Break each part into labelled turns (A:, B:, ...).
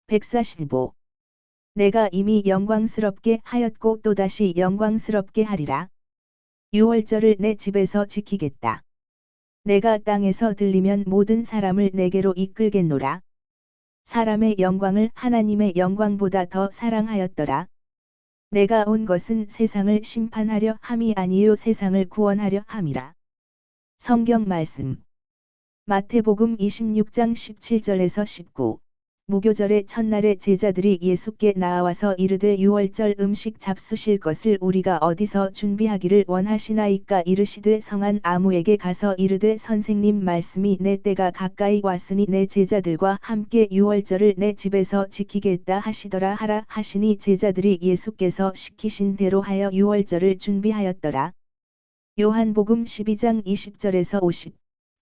A: 145. 내가 이미 영광스럽게 하였고 또다시 영광스럽게 하리라. 유월절을 내 집에서 지키겠다. 내가 땅에서 들리면 모든 사람을 내게로 이끌겠노라. 사람의 영광을 하나님의 영광보다 더 사랑하였더라. 내가 온 것은 세상을 심판하려 함이 아니요 세상을 구원하려 함이라. 성경 말씀. 마태복음 26장 17절에서 19. 무교절의 첫날에 제자들이 예수께 나와서 이르되 유월절 음식 잡수실 것을 우리가 어디서 준비하기를 원하시나이까 이르시되 성한 아무에게 가서 이르되 선생님 말씀이 내 때가 가까이 왔으니 내 제자들과 함께 유월절을 내 집에서 지키겠다 하시더라 하라 하시니 제자들이 예수께서 시키신 대로 하여 유월절을 준비하였더라. 요한복음 12장 20절에서 50.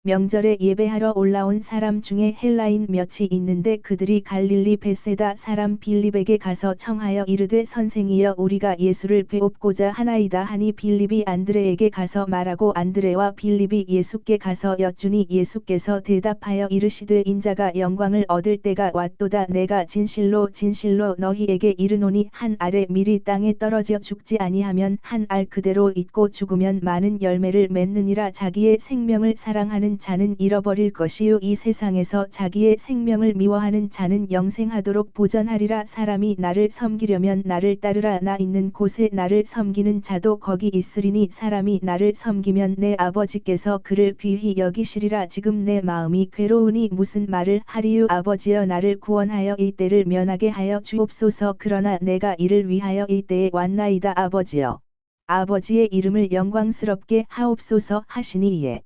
A: 명절에 예배하러 올라온 사람 중에 헬라인 몇이 있는데 그들이 갈릴리 벳세다 사람 빌립에게 가서 청하여 이르되 선생이여 우리가 예수를 배웁고자 하나이다 하니 빌립이 안드레에게 가서 말하고 안드레와 빌립이 예수께 가서 여쭈니 예수께서 대답하여 이르시되 인자가 영광을 얻을 때가 왔도다 내가 진실로 진실로 너희에게 이르노니 한 알에 미리 땅에 떨어져 죽지 아니하면 한 알 그대로 있고 죽으면 많은 열매를 맺느니라 자기의 생명을 사랑하는 자는 잃어버릴 것이요 이 세상에서 자기의 생명을 미워하는 자는 영생하도록 보전하리라. 사람이 나를 섬기려면 나를 따르라. 나 있는 곳에 나를 섬기는 자도 거기 있으리니 사람이 나를 섬기면 내 아버지께서 그를 귀히 여기시리라. 지금 내 마음이 괴로우니 무슨 말을 하리요 아버지여 나를 구원하여 이 때를 면하게 하여 주옵소서. 그러나 내가 이를 위하여 이 때에 왔나이다. 아버지여 아버지의 이름을 영광스럽게 하옵소서 하시니 이에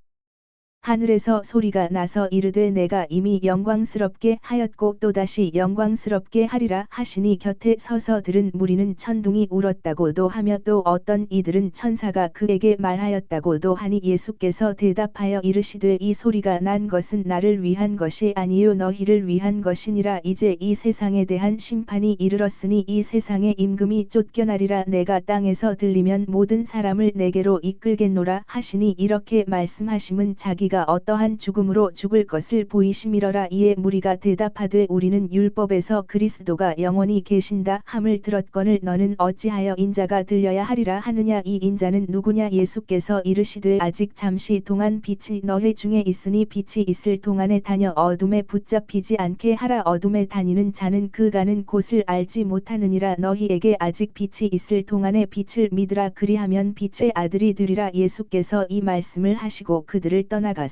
A: 하늘에서 소리가 나서 이르되 내가 이미 영광스럽게 하였고 또다시 영광스럽게 하리라 하시니 곁에 서서 들은 무리는 천둥이 울었다고도 하며 또 어떤 이들은 천사가 그에게 말하였다고도 하니 예수께서 대답하여 이르시되 이 소리가 난 것은 나를 위한 것이 아니요 너희를 위한 것이니라. 이제 이 세상에 대한 심판이 이르렀으니 이 세상의 임금이 쫓겨나리라. 내가 땅에서 들리면 모든 사람을 내게로 이끌겠노라 하시니 이렇게 말씀하심은 자기가 어떠한 죽음으로 죽을 것을 보이심이러라. 이에 무리가 대답하되 우리는 율법에서 그리스도가 영원히 계신다 함을 들었거늘 너는 어찌하여 인자가 들려야 하리라 하느냐. 이 인자는 누구냐. 예수께서 이르시되 아직 잠시 동안 빛이 너희 중에 있으니 빛이 있을 동안에 다녀 어둠에 붙잡히지 않게 하라. 어둠에 다니는 자는 그 가는 곳을 알지 못하느니라. 너희에게 아직 빛이 있을 동안에 빛을 믿으라. 그리하면 빛의 아들이 되리라. 예수께서 이 말씀을 하시고 그들을 떠나가서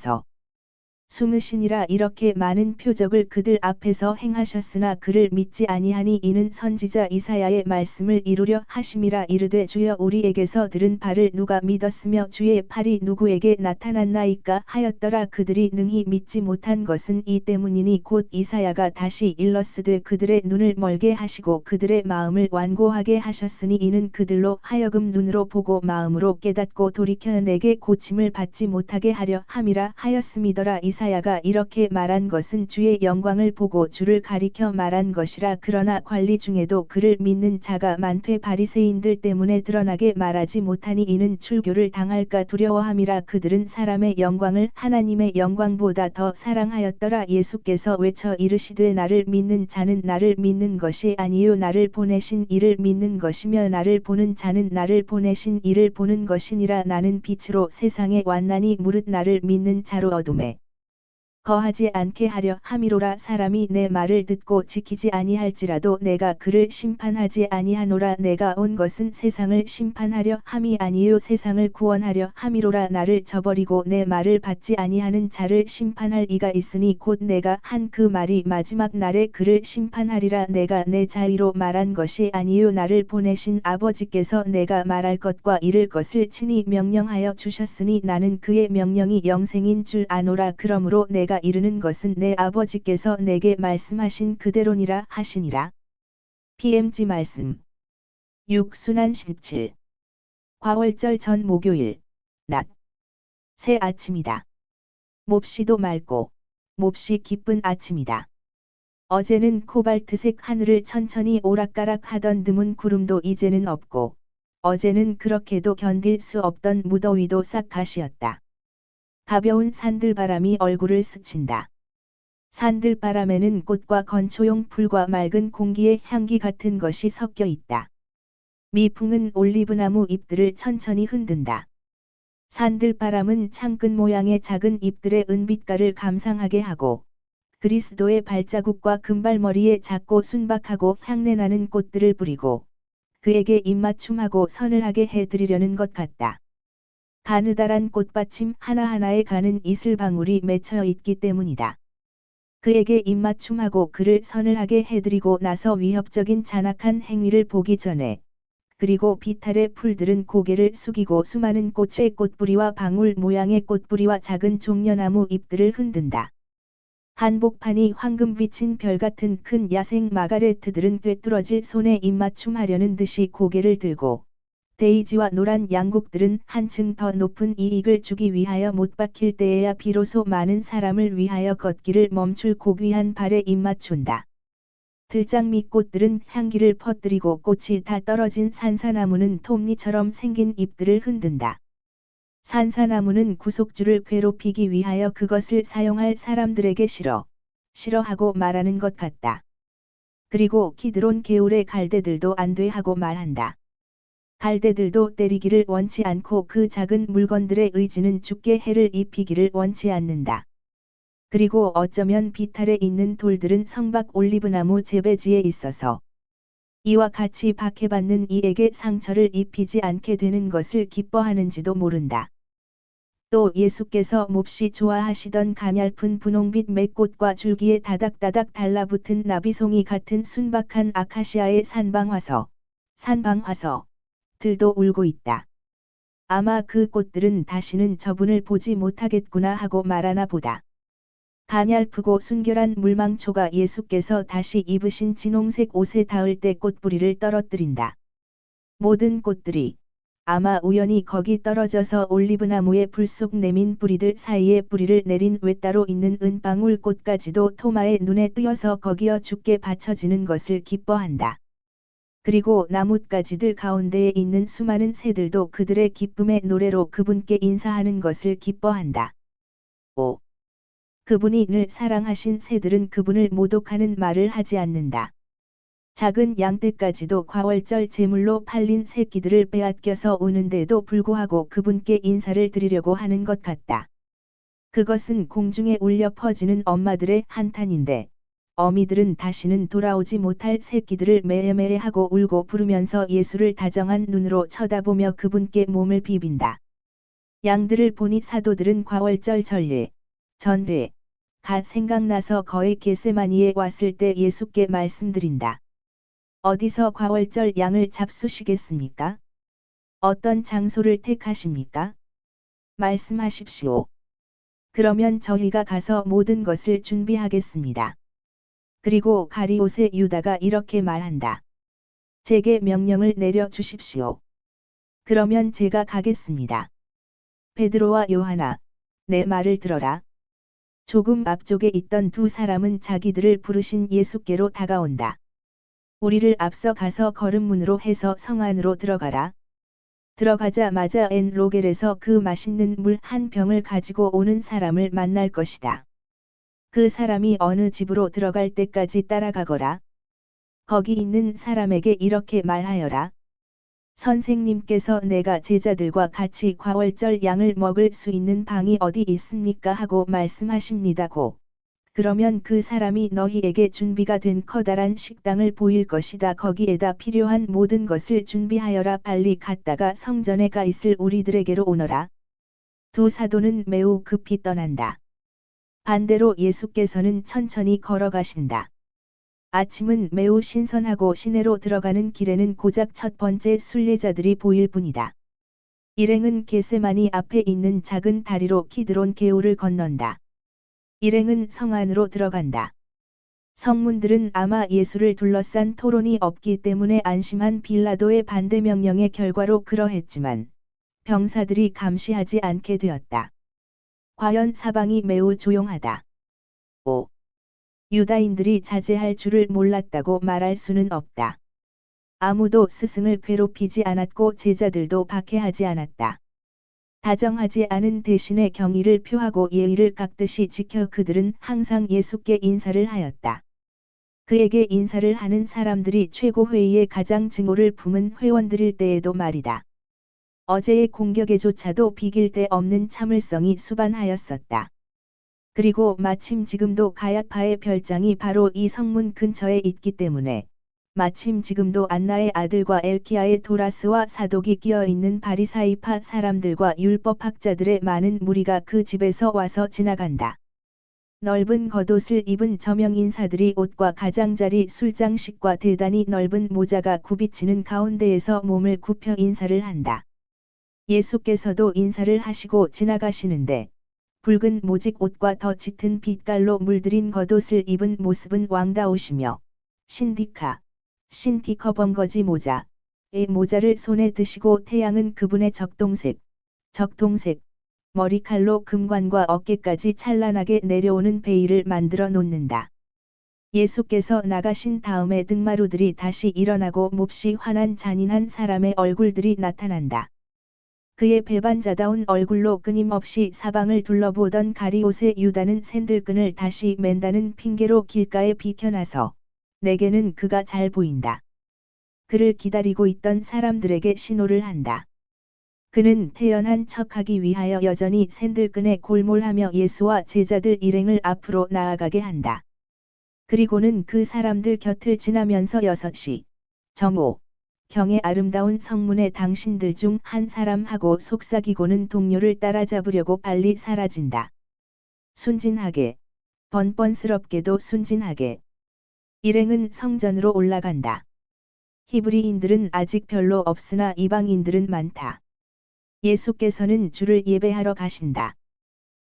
A: 숨으시니라. 이렇게 많은 표적을 그들 앞에서 행하셨으나 그를 믿지 아니하니 이는 선지자 이사야의 말씀을 이루려 하심이라. 이르되 주여 우리에게서 들은 바를 누가 믿었으며 주의 팔이 누구에게 나타났나이까 하였더라. 그들이 능히 믿지 못한 것은 이 때문이니 곧 이사야가 다시 일렀으되 그들의 눈을 멀게 하시고 그들의 마음을 완고하게 하셨으니 이는 그들로 하여금 눈으로 보고 마음으로 깨닫고 돌이켜 내게 고침을 받지 못하게 하려 함이라 하였음이더라. 이사야가 이렇게 말한 것은 주의 영광을 보고 주를 가리켜 말한 것이라. 그러나 관리 중에도 그를 믿는 자가 많되 바리새인들 때문에 드러나게 말하지 못하니 이는 출교를 당할까 두려워함이라. 그들은 사람의 영광을 하나님의 영광보다 더 사랑하였더라. 예수께서 외쳐 이르시되 나를 믿는 자는 나를 믿는 것이 아니요 나를 보내신 이를 믿는 것이며 나를 보는 자는 나를 보내신 이를 보는 것이니라. 나는 빛으로 세상에 왔나니 무릇 나를 믿는 자로 어둠에 거하지 않게 하려 함이로라. 사람이 내 말을 듣고 지키지 아니할지라도 내가 그를 심판하지 아니하노라. 내가 온 것은 세상을 심판하려 함이 아니요 세상을 구원하려 함이로라. 나를 저버리고 내 말을 받지 아니하는 자를 심판할 이가 있으니 곧 내가 한 그 말이 마지막 날에 그를 심판하리라. 내가 내 자의로 말한 것이 아니요 나를 보내신 아버지께서 내가 말할 것과 이를 것을 친히 명령하여 주셨으니 나는 그의 명령이 영생인 줄 아노라. 그러므로 내가 이르는 것은 내 아버지께서 내게 말씀하신 그대로니라 하시니라. PMG 말씀 6. 순환 17. 과월절 전 목요일 낮 새 아침이다. 몹시도 맑고 몹시 기쁜 아침이다. 어제는 코발트색 하늘을 천천히 오락가락 하던 드문 구름도 이제는 없고 어제는 그렇게도 견딜 수 없던 무더위도 싹 가시었다. 가벼운 산들바람이 얼굴을 스친다. 산들바람에는 꽃과 건초용 풀과 맑은 공기의 향기 같은 것이 섞여 있다. 미풍은 올리브나무 잎들을 천천히 흔든다. 산들바람은 창끝 모양의 작은 잎들의 은빛깔을 감상하게 하고 그리스도의 발자국과 금발머리에 작고 순박하고 향내나는 꽃들을 뿌리고 그에게 입맞춤하고 선을 하게 해드리려는 것 같다. 가느다란 꽃받침 하나하나에 가는 이슬방울이 맺혀 있기 때문이다. 그에게 입맞춤하고 그를 선을 하게 해드리고 나서 위협적인 잔악한 행위를 보기 전에 그리고 비탈의 풀들은 고개를 숙이고 수많은 꽃의 꽃뿌리와 방울 모양의 꽃뿌리와 작은 종려나무 잎들을 흔든다. 한복판이 황금 비친 별 같은 큰 야생 마가레트들은 꿰뚫어질 손에 입맞춤하려는 듯이 고개를 들고 데이지와 노란 양국들은 한층 더 높은 이익을 주기 위하여 못 박힐 때에야 비로소 많은 사람을 위하여 걷기를 멈출 고귀한 발에 입맞춘다. 들장미꽃들은 향기를 퍼뜨리고 꽃이 다 떨어진 산사나무는 톱니처럼 생긴 잎들을 흔든다. 산사나무는 구속주를 괴롭히기 위하여 그것을 사용할 사람들에게 싫어하고 말하는 것 같다. 그리고 키드론 개울의 갈대들도 안 돼 하고 말한다. 갈대들도 때리기를 원치 않고 그 작은 물건들의 의지는 죽게 해를 입히기를 원치 않는다. 그리고 어쩌면 비탈에 있는 돌들은 성박 올리브나무 재배지에 있어서 이와 같이 박해받는 이에게 상처를 입히지 않게 되는 것을 기뻐하는지도 모른다. 또 예수께서 몹시 좋아하시던 가냘픈 분홍빛 맥꽃과 줄기에 다닥다닥 달라붙은 나비송이 같은 순박한 아카시아의 산방화서들도 울고 있다. 아마 그 꽃들은 다시는 저분을 보지 못하겠구나 하고 말하나 보다. 가냘프고 순결한 물망초가 예수께서 다시 입으신 진홍색 옷에 닿을 때 꽃뿌리를 떨어뜨린다. 모든 꽃들이 아마 우연히 거기 떨어져서 올리브나무의 불쑥 내민 뿌리들 사이에 뿌리를 내린 외따로 있는 은방울 꽃까지도 토마의 눈에 띄어서 거기어 죽게 받쳐지는 것을 기뻐한다. 그리고 나뭇가지들 가운데에 있는 수많은 새들도 그들의 기쁨의 노래로 그분께 인사하는 것을 기뻐한다. 5. 그분이 늘 사랑하신 새들은 그분을 모독하는 말을 하지 않는다. 작은 양떼까지도 과월절 제물로 팔린 새끼들을 빼앗겨서 오는데도 불구하고 그분께 인사를 드리려고 하는 것 같다. 그것은 공중에 울려 퍼지는 엄마들의 한탄인데 어미들은 다시는 돌아오지 못할 새끼들을 매해매해하고 울고 부르면서 예수를 다정한 눈으로 쳐다보며 그분께 몸을 비빈다. 양들을 보니 사도들은 과월절 전례가 생각나서 거의 겟세마니에 왔을 때 예수께 말씀드린다. 어디서 과월절 양을 잡수시겠습니까? 어떤 장소를 택하십니까? 말씀하십시오. 그러면 저희가 가서 모든 것을 준비하겠습니다. 그리고 가리옷의 유다가 이렇게 말한다. 제게 명령을 내려 주십시오. 그러면 제가 가겠습니다. 베드로와 요하나, 내 말을 들어라. 조금 앞쪽에 있던 두 사람은 자기들을 부르신 예수께로 다가온다. 우리를 앞서 가서 걸음문으로 해서 성 안으로 들어가라. 들어가자마자 엔 로겔에서 그 맛있는 물 한 병을 가지고 오는 사람을 만날 것이다. 그 사람이 어느 집으로 들어갈 때까지 따라가거라. 거기 있는 사람에게 이렇게 말하여라. 선생님께서 내가 제자들과 같이 과월절 양을 먹을 수 있는 방이 어디 있습니까 하고 말씀하십니다고. 그러면 그 사람이 너희에게 준비가 된 커다란 식당을 보일 것이다. 거기에다 필요한 모든 것을 준비하여라. 빨리 갔다가 성전에 가 있을 우리들에게로 오너라. 두 사도는 매우 급히 떠난다. 반대로 예수께서는 천천히 걸어가신다. 아침은 매우 신선하고 시내로 들어가는 길에는 고작 첫 번째 순례자들이 보일 뿐이다. 일행은 겟세마니 앞에 있는 작은 다리로 키드론 개울을 건넌다. 일행은 성 안으로 들어간다. 성문들은 아마 예수를 둘러싼 토론이 없기 때문에 안심한 빌라도의 반대 명령의 결과로 그러했지만 병사들이 감시하지 않게 되었다. 과연 사방이 매우 조용하다. 5. 유다인들이 자제할 줄을 몰랐다고 말할 수는 없다. 아무도 스승을 괴롭히지 않았고 제자들도 박해하지 않았다. 다정하지 않은 대신에 경의를 표하고 예의를 깎듯이 지켜 그들은 항상 예수께 인사를 하였다. 그에게 인사를 하는 사람들이 최고회의의 가장 증오를 품은 회원들일 때에도 말이다. 어제의 공격에조차도 비길 데 없는 참을성이 수반하였었다. 그리고 마침 지금도 가야파의 별장이 바로 이 성문 근처에 있기 때문에 마침 지금도 안나의 아들과 엘키야의 도라스와 사독이 끼어있는 바리사이파 사람들과 율법학자들의 많은 무리가 그 집에서 와서 지나간다. 넓은 겉옷을 입은 저명 인사들이 옷과 가장자리 술장식과 대단히 넓은 모자가 굽이치는 가운데에서 몸을 굽혀 인사를 한다. 예수께서도 인사를 하시고 지나가시는데 붉은 모직 옷과 더 짙은 빛깔로 물들인 겉옷을 입은 모습은 왕다우시며 신티커 번거지 모자의 모자를 손에 드시고 태양은 그분의 적동색, 머리칼로 금관과 어깨까지 찬란하게 내려오는 베일을 만들어 놓는다. 예수께서 나가신 다음에 등마루들이 다시 일어나고 몹시 화난 잔인한 사람의 얼굴들이 나타난다. 그의 배반자다운 얼굴로 끊임없이 사방을 둘러보던 가리옷의 유다는 샌들끈을 다시 맨다는 핑계로 길가에 비켜나서 내게는 그가 잘 보인다. 그를 기다리고 있던 사람들에게 신호를 한다. 그는 태연한 척하기 위하여 여전히 샌들끈에 골몰하며 예수와 제자들 일행을 앞으로 나아가게 한다. 그리고는 그 사람들 곁을 지나면서 6시 경에 아름다운 성문에 당신들 중 한 사람하고 속삭이고는 동료를 따라잡으려고 빨리 사라진다. 순진하게, 번번스럽게도 순진하게. 일행은 성전으로 올라간다. 히브리인들은 아직 별로 없으나 이방인들은 많다. 예수께서는 주를 예배하러 가신다.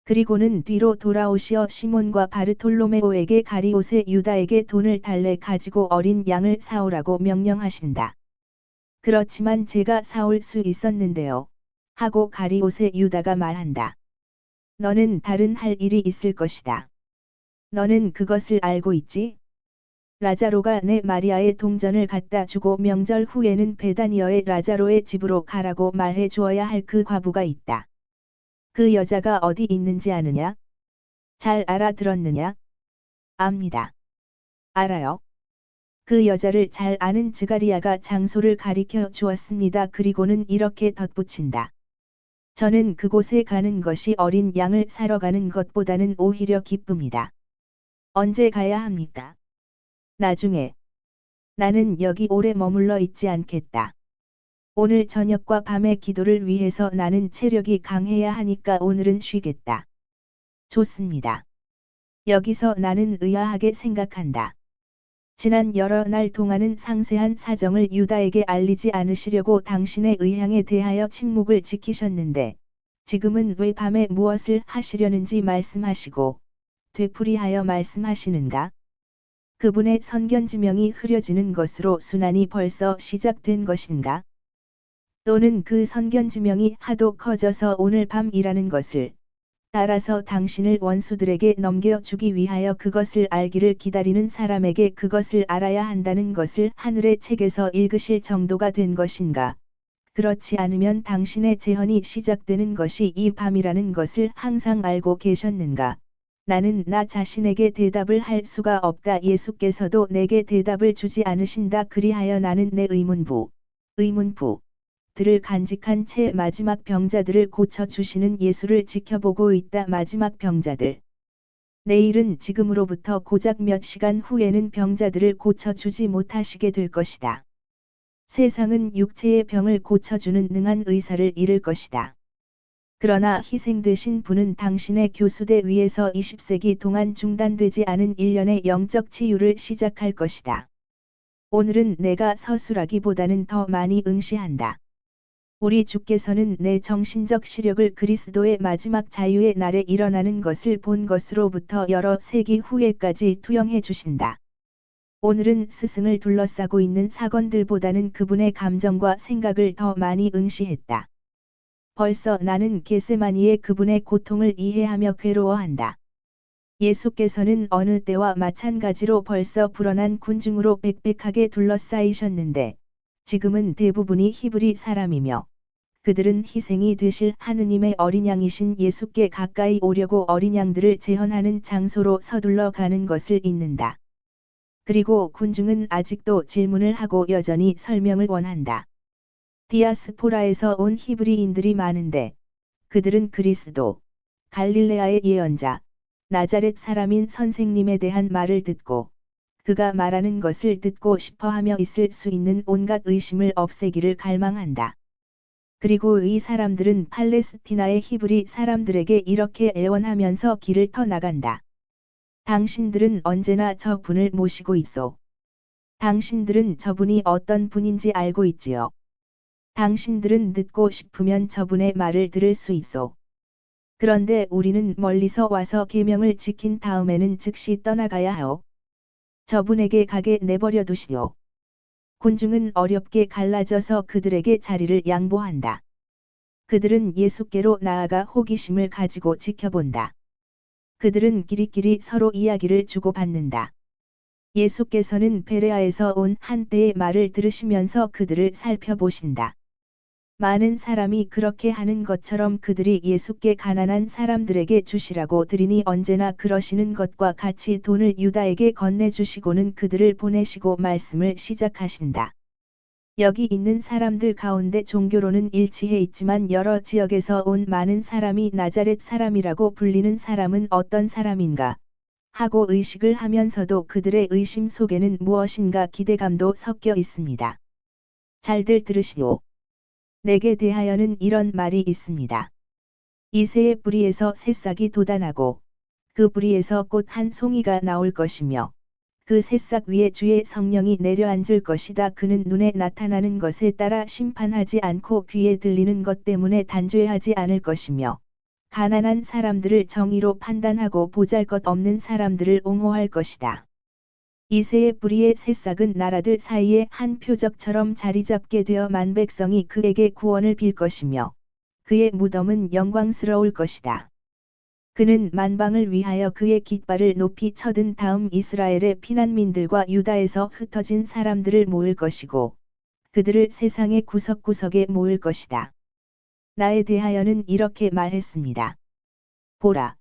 A: 그리고는 뒤로 돌아오시어 시몬과 바르톨로메오에게 가리옷의 유다에게 돈을 달래 가지고 어린 양을 사오라고 명령하신다. 그렇지만 제가 사올 수 있었는데요. 하고 가리옷의 유다가 말한다. 너는 다른 할 일이 있을 것이다. 너는 그것을 알고 있지? 라자로가 내 마리아의 동전을 갖다 주고 명절 후에는 베다니어의 라자로의 집으로 가라고 말해 주어야 할 그 과부가 있다. 그 여자가 어디 있는지 아느냐? 잘 알아들었느냐? 압니다. 알아요. 그 여자를 잘 아는 즈가리야가 장소를 가리켜 주었습니다. 그리고는 이렇게 덧붙인다. 저는 그곳에 가는 것이 어린 양을 사러 가는 것보다는 오히려 기쁩니다. 언제 가야 합니까? 나중에. 나는 여기 오래 머물러 있지 않겠다. 오늘 저녁과 밤의 기도를 위해서 나는 체력이 강해야 하니까 오늘은 쉬겠다. 좋습니다. 여기서 나는 의아하게 생각한다. 지난 여러 날 동안은 상세한 사정을 유다에게 알리지 않으시려고 당신의 의향에 대하여 침묵을 지키셨는데, 지금은 왜 밤에 무엇을 하시려는지 말씀하시고, 되풀이하여 말씀하시는가? 그분의 선견지명이 흐려지는 것으로 순환이 벌써 시작된 것인가? 또는 그 선견지명이 하도 커져서 오늘 밤이라는 것을 따라서 당신을 원수들에게 넘겨주기 위하여 그것을 알기를 기다리는 사람에게 그것을 알아야 한다는 것을 하늘의 책에서 읽으실 정도가 된 것인가? 그렇지 않으면 당신의 재헌이 시작되는 것이 이 밤이라는 것을 항상 알고 계셨는가? 나는 나 자신에게 대답을 할 수가 없다. 예수께서도 내게 대답을 주지 않으신다. 그리하여 나는 내 의문부들을 간직한 채 마지막 병자들을 고쳐주시는 예수를 지켜보고 있다. 마지막 병자들. 내일은 지금으로부터 고작 몇 시간 후에는 병자들을 고쳐주지 못하시게 될 것이다. 세상은 육체의 병을 고쳐주는 능한 의사를 잃을 것이다. 그러나 희생되신 분은 당신의 교수대 위에서 20세기 동안 중단되지 않은 일련의 영적 치유를 시작할 것이다. 오늘은 내가 서술하기보다는 더 많이 응시한다. 우리 주께서는 내 정신적 시력을 그리스도의 마지막 자유의 날에 일어나는 것을 본 것으로부터 여러 세기 후에까지 투영해 주신다. 오늘은 스승을 둘러싸고 있는 사건들보다는 그분의 감정과 생각을 더 많이 응시했다. 벌써 나는 겟세마니의 그분의 고통을 이해하며 괴로워한다. 예수께서는 어느 때와 마찬가지로 벌써 불어난 군중으로 빽빽하게 둘러싸이셨는데, 지금은 대부분이 히브리 사람이며, 그들은 희생이 되실 하느님의 어린 양이신 예수께 가까이 오려고 어린 양들을 제헌하는 장소로 서둘러 가는 것을 잇는다. 그리고 군중은 아직도 질문을 하고 여전히 설명을 원한다. 디아스포라에서 온 히브리인들이 많은데 그들은 그리스도, 갈릴레아의 예언자, 나자렛 사람인 선생님에 대한 말을 듣고 그가 말하는 것을 듣고 싶어하며 있을 수 있는 온갖 의심을 없애기를 갈망한다. 그리고 이 사람들은 팔레스티나의 히브리 사람들에게 이렇게 애원하면서 길을 터 나간다. 당신들은 언제나 저 분을 모시고 있소. 당신들은 저분이 어떤 분인지 알고 있지요. 당신들은 듣고 싶으면 저분의 말을 들을 수 있소. 그런데 우리는 멀리서 와서 계명을 지킨 다음에는 즉시 떠나가야 하오. 저분에게 가게 내버려 두시오. 군중은 어렵게 갈라져서 그들에게 자리를 양보한다. 그들은 예수께로 나아가 호기심을 가지고 지켜본다. 그들은 끼리끼리 서로 이야기를 주고받는다. 예수께서는 베레아에서 온 한때의 말을 들으시면서 그들을 살펴보신다. 많은 사람이 그렇게 하는 것처럼 그들이 예수께 가난한 사람들에게 주시라고 드리니 언제나 그러시는 것과 같이 돈을 유다에게 건네주시고는 그들을 보내시고 말씀을 시작하신다. 여기 있는 사람들 가운데 종교로는 일치해 있지만 여러 지역에서 온 많은 사람이 나자렛 사람이라고 불리는 사람은 어떤 사람인가 하고 의식을 하면서도 그들의 의심 속에는 무엇인가 기대감도 섞여 있습니다. 잘들 들으시오. 내게 대하여는 이런 말이 있습니다. 이새의 뿌리에서 새싹이 돋아나고 그 뿌리에서 꽃 한 송이가 나올 것이며 그 새싹 위에 주의 성령이 내려앉을 것이다. 그는 눈에 나타나는 것에 따라 심판하지 않고 귀에 들리는 것 때문에 단죄하지 않을 것이며 가난한 사람들을 정의로 판단하고 보잘것없는 사람들을 옹호할 것이다. 이새의 뿌리의 새싹은 나라들 사이에 한 표적처럼 자리잡게 되어 만백성이 그에게 구원을 빌 것이며 그의 무덤은 영광스러울 것이다. 그는 만방을 위하여 그의 깃발을 높이 쳐든 다음 이스라엘의 피난민들과 유다에서 흩어진 사람들을 모을 것이고 그들을 세상의 구석구석에 모을 것이다. 나에 대하여는 이렇게 말했습니다. 보라,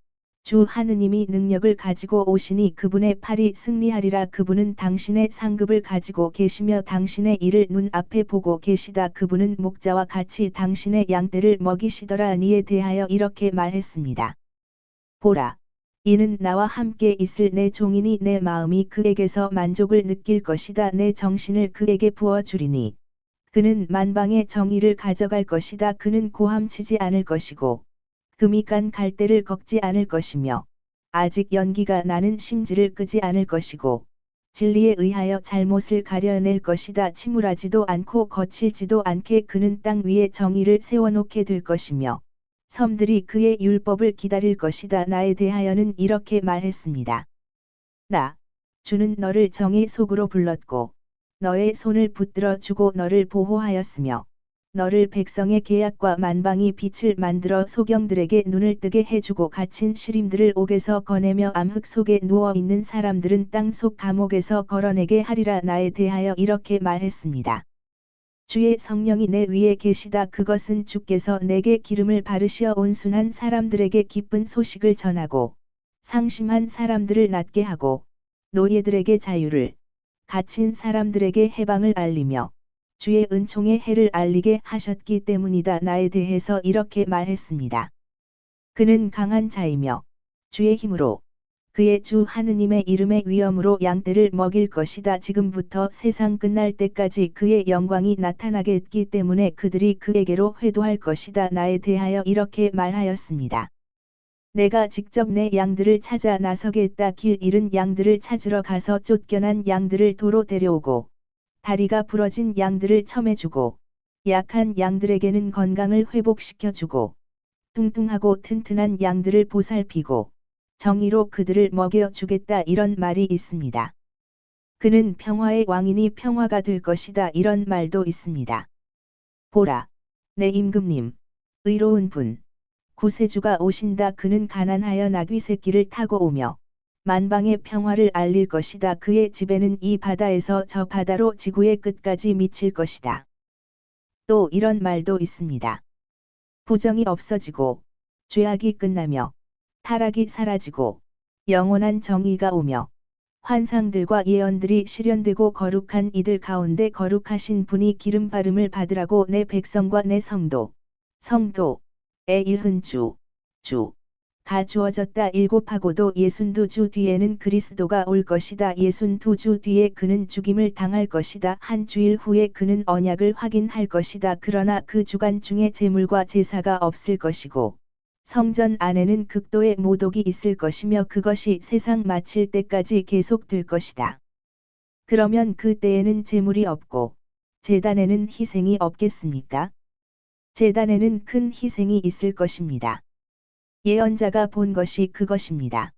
A: 주 하느님이 능력을 가지고 오시니 그분의 팔이 승리하리라. 그분은 당신의 상급을 가지고 계시며 당신의 일을 눈앞에 보고 계시다. 그분은 목자와 같이 당신의 양떼를 먹이시더라. 니에 대하여 이렇게 말했습니다. 보라, 이는 나와 함께 있을 내 종이니 내 마음이 그에게서 만족을 느낄 것이다. 내 정신을 그에게 부어주리니 그는 만방의 정의를 가져갈 것이다. 그는 고함치지 않을 것이고 금이 간 갈대를 꺾지 않을 것이며 아직 연기가 나는 심지를 끄지 않을 것이고 진리에 의하여 잘못을 가려낼 것이다. 침울하지도 않고 거칠지도 않게 그는 땅 위에 정의를 세워놓게 될 것이며 섬들이 그의 율법을 기다릴 것이다. 나에 대하여는 이렇게 말했습니다. 나, 주는 너를 정의 속으로 불렀고 너의 손을 붙들어 주고 너를 보호하였으며 너를 백성의 계약과 만방이 빛을 만들어 소경들에게 눈을 뜨게 해주고 갇힌 시림들을 옥에서 거내며 암흑 속에 누워있는 사람들은 땅속 감옥에서 걸어내게 하리라. 나에 대하여 이렇게 말했습니다. 주의 성령이 내 위에 계시다. 그것은 주께서 내게 기름을 바르시어 온순한 사람들에게 기쁜 소식을 전하고 상심한 사람들을 낫게 하고 노예들에게 자유를 갇힌 사람들에게 해방을 알리며 주의 은총의 해를 알리게 하셨기 때문이다. 나에 대해서 이렇게 말했습니다. 그는 강한 자이며 주의 힘으로 그의 주 하느님의 이름의 위엄으로 양떼를 먹일 것이다. 지금부터 세상 끝날 때까지 그의 영광이 나타나겠기 때문에 그들이 그에게로 회도할 것이다. 나에 대하여 이렇게 말하였습니다. 내가 직접 내 양들을 찾아 나서겠다. 길 잃은 양들을 찾으러 가서 쫓겨난 양들을 도로 데려오고 다리가 부러진 양들을 첨해주고 약한 양들에게는 건강을 회복시켜주고 뚱뚱하고 튼튼한 양들을 보살피고 정의로 그들을 먹여주겠다. 이런 말이 있습니다. 그는 평화의 왕이니 평화가 될 것이다. 이런 말도 있습니다. 보라, 내 임금님, 의로운 분, 구세주가 오신다. 그는 가난하여 나귀 새끼를 타고 오며 만방의 평화를 알릴 것이다. 그의 지배는 이 바다에서 저 바다로 지구의 끝까지 미칠 것이다. 또 이런 말도 있습니다. 부정이 없어지고 죄악이 끝나며 타락이 사라지고 영원한 정의가 오며 환상들과 예언들이 실현되고 거룩한 이들 가운데 거룩하신 분이 기름 바름을 받으라고 내 백성과 내 성도의 일흔 주가 주어졌다. 일곱하고도 62주 뒤에는 그리스도가 올 것이다. 62주 뒤에 그는 죽임을 당할 것이다. 한 주일 후에 그는 언약을 확인할 것이다. 그러나 그 주간 중에 제물과 제사가 없을 것이고 성전 안에는 극도의 모독이 있을 것이며 그것이 세상 마칠 때까지 계속될 것이다. 그러면 그 때에는 제물이 없고 제단에는 희생이 없겠습니까? 제단에는 큰 희생이 있을 것입니다. 예언자가 본 것이 그것입니다.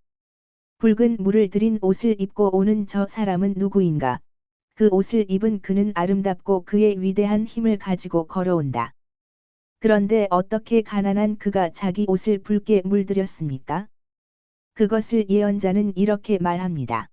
A: 붉은 물을 들인 옷을 입고 오는 저 사람은 누구인가? 그 옷을 입은 그는 아름답고 그의 위대한 힘을 가지고 걸어온다. 그런데 어떻게 가난한 그가 자기 옷을 붉게 물들였습니까? 그것을 예언자는 이렇게 말합니다.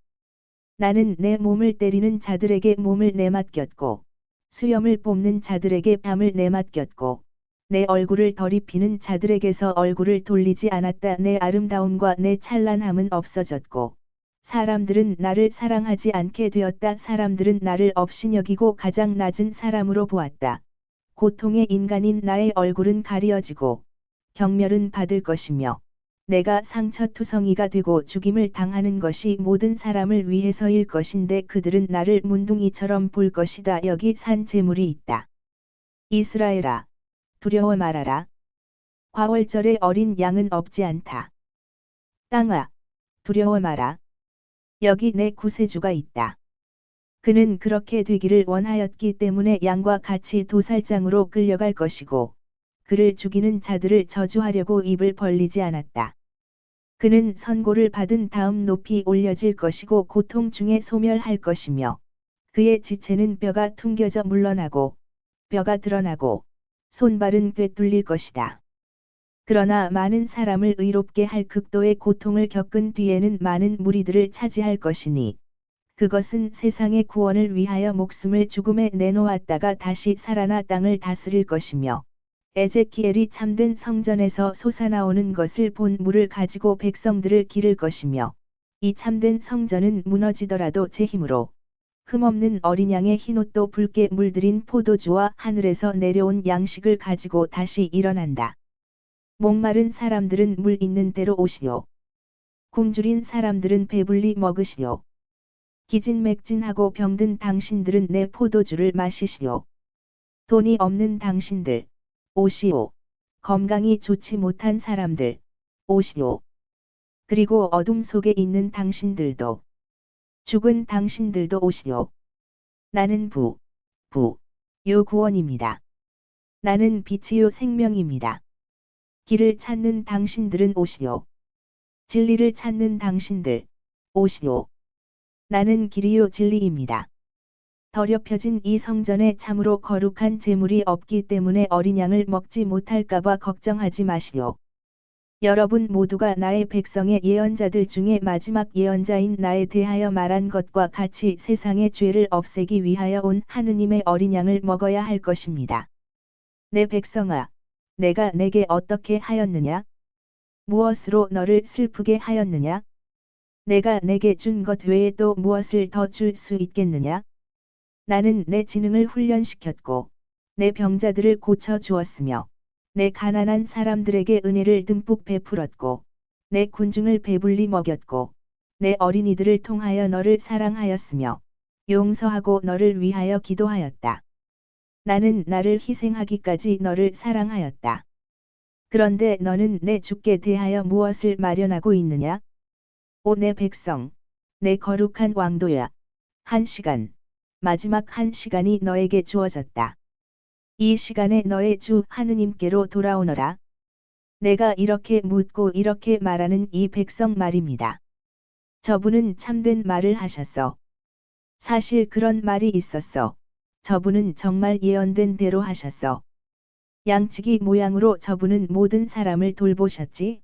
A: 나는 내 몸을 때리는 자들에게 몸을 내맡겼고 수염을 뽑는 자들에게 뺨을 내맡겼고 내 얼굴을 더럽히는 자들에게서 얼굴을 돌리지 않았다. 내 아름다움과 내 찬란함은 없어졌고 사람들은 나를 사랑하지 않게 되었다. 사람들은 나를 업신여기고 가장 낮은 사람으로 보았다. 고통의 인간인 나의 얼굴은 가리어지고 경멸은 받을 것이며 내가 상처투성이가 되고 죽임을 당하는 것이 모든 사람을 위해서일 것인데 그들은 나를 문둥이처럼 볼 것이다. 여기 산 제물이 있다. 이스라엘아, 두려워 말아라. 과월절에 어린 양은 없지 않다. 땅아, 두려워 마라. 여기 내 구세주가 있다. 그는 그렇게 되기를 원하였기 때문에 양과 같이 도살장으로 끌려갈 것이고 그를 죽이는 자들을 저주하려고 입을 벌리지 않았다. 그는 선고를 받은 다음 높이 올려질 것이고 고통 중에 소멸할 것이며 그의 지체는 뼈가 퉁겨져 물러나고 뼈가 드러나고 손발은 꿰뚫릴 것이다. 그러나 많은 사람을 의롭게 할 극도의 고통을 겪은 뒤에는 많은 무리들을 차지할 것이니 그것은 세상의 구원을 위하여 목숨을 죽음에 내놓았다가 다시 살아나 땅을 다스릴 것이며 에제키엘이 참된 성전에서 솟아나오는 것을 본 물을 가지고 백성들을 기를 것이며 이 참된 성전은 무너지더라도 제 힘으로 흠없는 어린 양의 흰옷도 붉게 물들인 포도주와 하늘에서 내려온 양식을 가지고 다시 일어난다. 목마른 사람들은 물 있는 데로 오시오. 굶주린 사람들은 배불리 먹으시오. 기진맥진하고 병든 당신들은 내 포도주를 마시시오. 돈이 없는 당신들, 오시오. 건강이 좋지 못한 사람들, 오시오. 그리고 어둠 속에 있는 당신들도, 죽은 당신들도 오시오. 나는 요 구원입니다. 나는 빛이요 생명입니다. 길을 찾는 당신들은 오시오. 진리를 찾는 당신들, 오시오. 나는 길이요 진리입니다. 더럽혀진 이 성전에 참으로 거룩한 제물이 없기 때문에 어린 양을 먹지 못할까봐 걱정하지 마시오. 여러분 모두가 나의 백성의 예언자들 중에 마지막 예언자인 나에 대하여 말한 것과 같이 세상의 죄를 없애기 위하여 온 하느님의 어린 양을 먹어야 할 것입니다. 내 백성아, 내가 내게 어떻게 하였느냐? 무엇으로 너를 슬프게 하였느냐? 내가 내게 준 것 외에 또 무엇을 더 줄 수 있겠느냐? 나는 내 지능을 훈련시켰고 내 병자들을 고쳐 주었으며 내 가난한 사람들에게 은혜를 듬뿍 베풀었고 내 군중을 배불리 먹였고 내 어린이들을 통하여 너를 사랑하였으며 용서하고 너를 위하여 기도하였다. 나는 나를 희생하기까지 너를 사랑하였다. 그런데 너는 내 주께 대하여 무엇을 마련하고 있느냐? 오 내 백성, 내 거룩한 왕도야. 한 시간, 마지막 한 시간이 너에게 주어졌다. 이 시간에 너의 주 하느님께로 돌아오너라. 내가 이렇게 묻고 이렇게 말하는 이 백성 말입니다. 저분은 참된 말을 하셨어. 사실 그런 말이 있었어. 저분은 정말 예언된 대로 하셨어. 양치기 모양으로 저분은 모든 사람을 돌보셨지.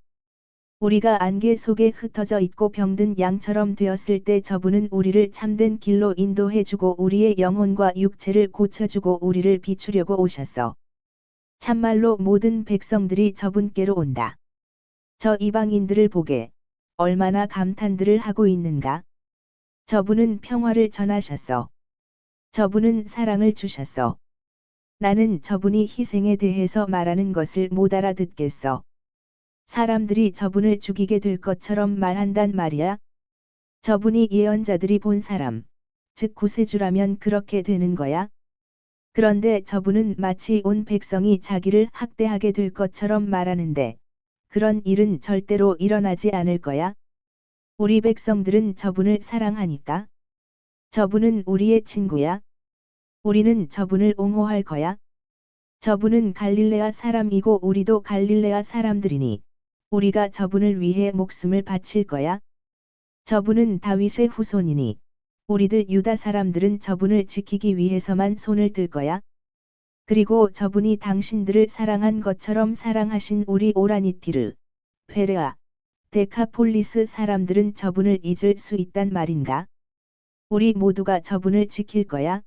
A: 우리가 안개 속에 흩어져 있고 병든 양처럼 되었을 때 저분은 우리를 참된 길로 인도해주고 우리의 영혼과 육체를 고쳐주고 우리를 비추려고 오셨어. 참말로 모든 백성들이 저분께로 온다. 저 이방인들을 보게 얼마나 감탄들을 하고 있는가. 저분은 평화를 전하셨어. 저분은 사랑을 주셨어. 나는 저분이 희생에 대해서 말하는 것을 못 알아듣겠어. 사람들이 저분을 죽이게 될 것처럼 말한단 말이야. 저분이 예언자들이 본 사람, 즉 구세주라면 그렇게 되는 거야. 그런데 저분은 마치 온 백성이 자기를 학대하게 될 것처럼 말하는데, 그런 일은 절대로 일어나지 않을 거야. 우리 백성들은 저분을 사랑하니까. 저분은 우리의 친구야. 우리는 저분을 옹호할 거야. 저분은 갈릴레아 사람이고 우리도 갈릴레아 사람들이니 우리가 저분을 위해 목숨을 바칠 거야. 저분은 다윗의 후손이니 우리들 유다 사람들은 저분을 지키기 위해서만 손을 들 거야. 그리고 저분이 당신들을 사랑한 것처럼 사랑하신 우리 오라니티르, 페레아, 데카폴리스 사람들은 저분을 잊을 수 있단 말인가? 우리 모두가 저분을 지킬 거야.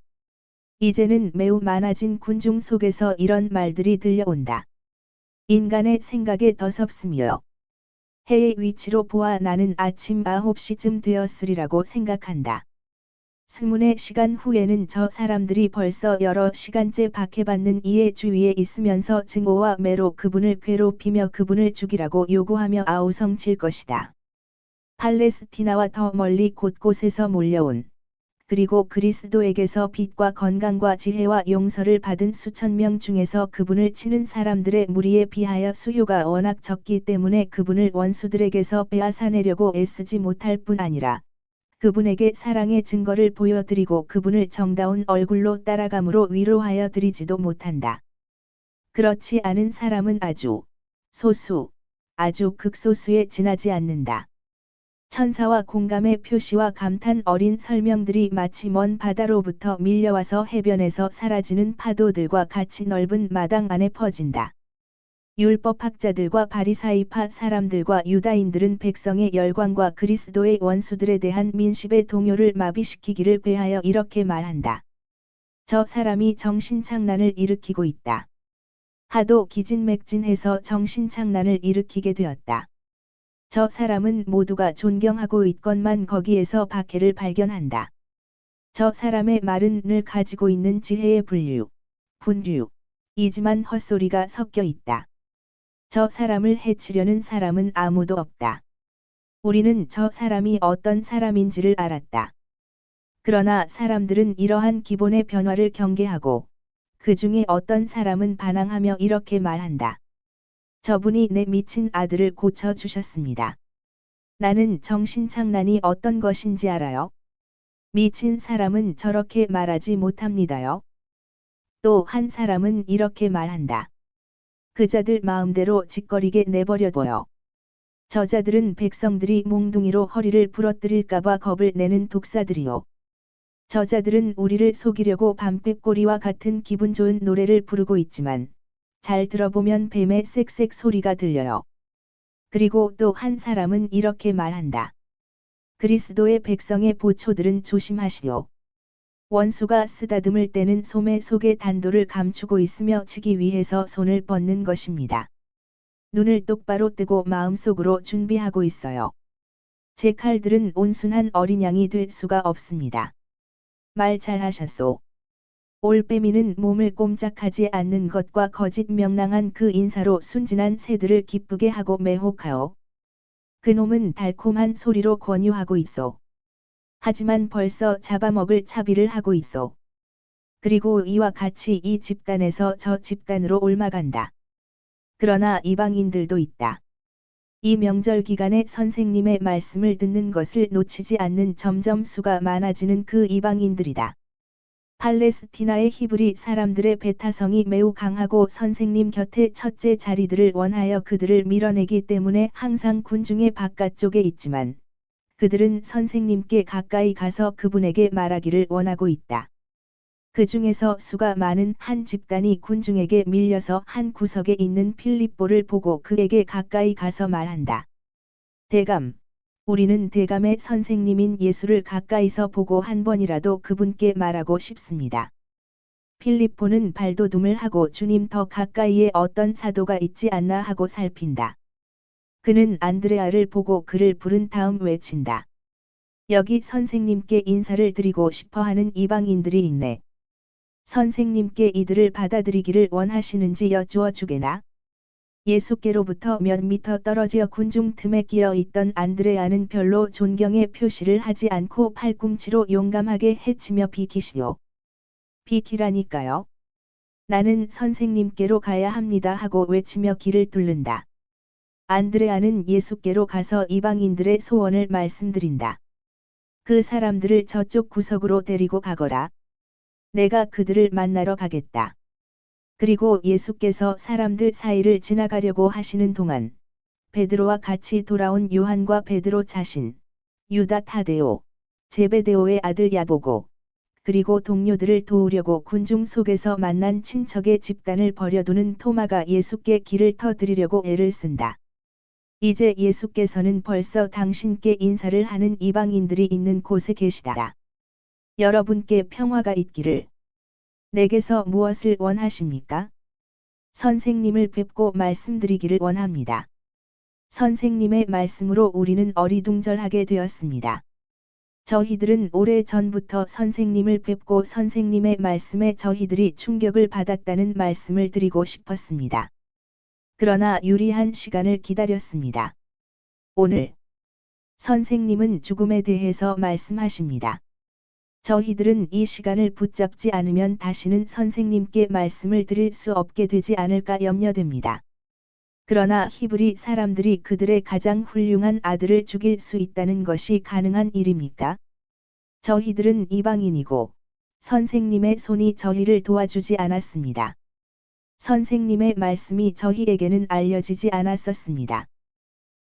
A: 이제는 매우 많아진 군중 속에서 이런 말들이 들려온다. 인간의 생각에 더섭으며 해의 위치로 보아 나는 아침 9시쯤 되었으리라고 생각한다. 스문의 시간 후에는 저 사람들이 벌써 여러 시간째 박해받는 이의 주위에 있으면서 증오와 매로 그분을 괴롭히며 그분을 죽이라고 요구하며 아우성칠 것이다. 팔레스티나와 더 멀리 곳곳에서 몰려온 그리고 그리스도에게서 빛과 건강과 지혜와 용서를 받은 수천 명 중에서 그분을 치는 사람들의 무리에 비하여 수요가 워낙 적기 때문에 그분을 원수들에게서 빼앗아내려고 애쓰지 못할 뿐 아니라 그분에게 사랑의 증거를 보여드리고 그분을 정다운 얼굴로 따라감으로 위로하여 드리지도 못한다. 그렇지 않은 사람은 아주 소수, 아주 극소수에 지나지 않는다. 천사와 공감의 표시와 감탄 어린 설명들이 마치 먼 바다로부터 밀려와서 해변에서 사라지는 파도들과 같이 넓은 마당 안에 퍼진다. 율법학자들과 바리사이파 사람들과 유다인들은 백성의 열광과 그리스도의 원수들에 대한 민심의 동요를 마비시키기를 꾀하여 이렇게 말한다. 저 사람이 정신착란을 일으키고 있다. 하도 기진맥진해서 정신착란을 일으키게 되었다. 저 사람은 모두가 존경하고 있건만 거기에서 박해를 발견한다. 저 사람의 말은 늘 가지고 있는 지혜의 분류이지만 헛소리가 섞여 있다. 저 사람을 해치려는 사람은 아무도 없다. 우리는 저 사람이 어떤 사람인지를 알았다. 그러나 사람들은 이러한 기본의 변화를 경계하고 그 중에 어떤 사람은 반항하며 이렇게 말한다. 저분이 내 미친 아들을 고쳐주셨습니다. 나는 정신착란이 어떤 것인지 알아요. 미친 사람은 저렇게 말하지 못합니다요. 또 한 사람은 이렇게 말한다. 그자들 마음대로 짓거리게 내버려둬요. 저자들은 백성들이 몽둥이로 허리를 부러뜨릴까봐 겁을 내는 독사들이요. 저자들은 우리를 속이려고 밤꾀꼬리와 같은 기분 좋은 노래를 부르고 있지만 잘 들어보면 뱀의 쌕쌕 소리가 들려요. 그리고 또 한 사람은 이렇게 말한다. 그리스도의 백성의 보초들은 조심하시오. 원수가 쓰다듬을 때는 소매 속의 단도를 감추고 있으며 치기 위해서 손을 뻗는 것입니다. 눈을 똑바로 뜨고 마음속으로 준비하고 있어요. 제 칼들은 온순한 어린 양이 될 수가 없습니다. 말 잘하셨소. 올빼미는 몸을 꼼짝하지 않는 것과 거짓 명랑한 그 인사로 순진한 새들을 기쁘게 하고 매혹하오. 그놈은 달콤한 소리로 권유하고 있어. 하지만 벌써 잡아먹을 차비를 하고 있어. 그리고 이와 같이 이 집단에서 저 집단으로 옮아간다. 그러나 이방인들도 있다. 이 명절 기간에 선생님의 말씀을 듣는 것을 놓치지 않는 점점 수가 많아지는 그 이방인들이다. 팔레스티나의 히브리 사람들의 배타성이 매우 강하고 선생님 곁에 첫째 자리들을 원하여 그들을 밀어내기 때문에 항상 군중의 바깥쪽에 있지만 그들은 선생님께 가까이 가서 그분에게 말하기를 원하고 있다. 그 중에서 수가 많은 한 집단이 군중에게 밀려서 한 구석에 있는 필립보를 보고 그에게 가까이 가서 말한다. 대감, 우리는 대감의 선생님인 예수를 가까이서 보고 한 번이라도 그분께 말하고 싶습니다. 필리포는 발돋움을 하고 주님 더 가까이에 어떤 사도가 있지 않나 하고 살핀다. 그는 안드레아를 보고 그를 부른 다음 외친다. 여기 선생님께 인사를 드리고 싶어 하는 이방인들이 있네. 선생님께 이들을 받아들이기를 원하시는지 여쭈어 주게나. 예수께로부터 몇 미터 떨어져 군중 틈에 끼어 있던 안드레아는 별로 존경의 표시를 하지 않고 팔꿈치로 용감하게 해치며 비키시오. 비키라니까요. 나는 선생님께로 가야 합니다 하고 외치며 길을 뚫는다. 안드레아는 예수께로 가서 이방인들의 소원을 말씀드린다. 그 사람들을 저쪽 구석으로 데리고 가거라. 내가 그들을 만나러 가겠다. 그리고 예수께서 사람들 사이를 지나가려고 하시는 동안 베드로와 같이 돌아온 요한과 베드로 자신, 유다 타데오, 제베데오의 아들 야보고, 그리고 동료들을 도우려고 군중 속에서 만난 친척의 집단을 버려두는 토마가 예수께 길을 터드리려고 애를 쓴다. 이제 예수께서는 벌써 당신께 인사를 하는 이방인들이 있는 곳에 계시다. 여러분께 평화가 있기를. 내게서 무엇을 원하십니까? 선생님을 뵙고 말씀드리기를 원합니다. 선생님의 말씀으로 우리는 어리둥절하게 되었습니다. 저희들은 오래 전부터 선생님을 뵙고 선생님의 말씀에 저희들이 충격을 받았다는 말씀을 드리고 싶었습니다. 그러나 유리한 시간을 기다렸습니다. 오늘 선생님은 죽음에 대해서 말씀하십니다. 저희들은 이 시간을 붙잡지 않으면 다시는 선생님께 말씀을 드릴 수 없게 되지 않을까 염려됩니다. 그러나 히브리 사람들이 그들의 가장 훌륭한 아들을 죽일 수 있다는 것이 가능한 일입니까? 저희들은 이방인이고 선생님의 손이 저희를 도와주지 않았습니다. 선생님의 말씀이 저희에게는 알려지지 않았었습니다.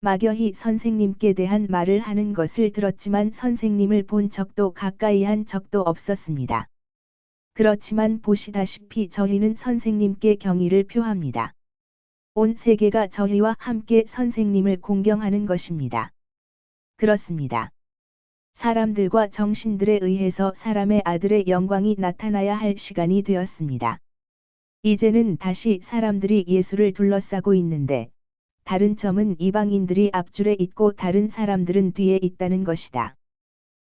A: 막연히 선생님께 대한 말을 하는 것을 들었지만 선생님을 본 적도 가까이 한 적도 없었습니다. 그렇지만 보시다시피 저희는 선생님께 경의를 표합니다. 온 세계가 저희와 함께 선생님을 공경하는 것입니다. 그렇습니다. 사람들과 정신들에 의해서 사람의 아들의 영광이 나타나야 할 시간이 되었습니다. 이제는 다시 사람들이 예수를 둘러싸고 있는데, 다른 점은 이방인들이 앞줄에 있고 다른 사람들은 뒤에 있다는 것이다.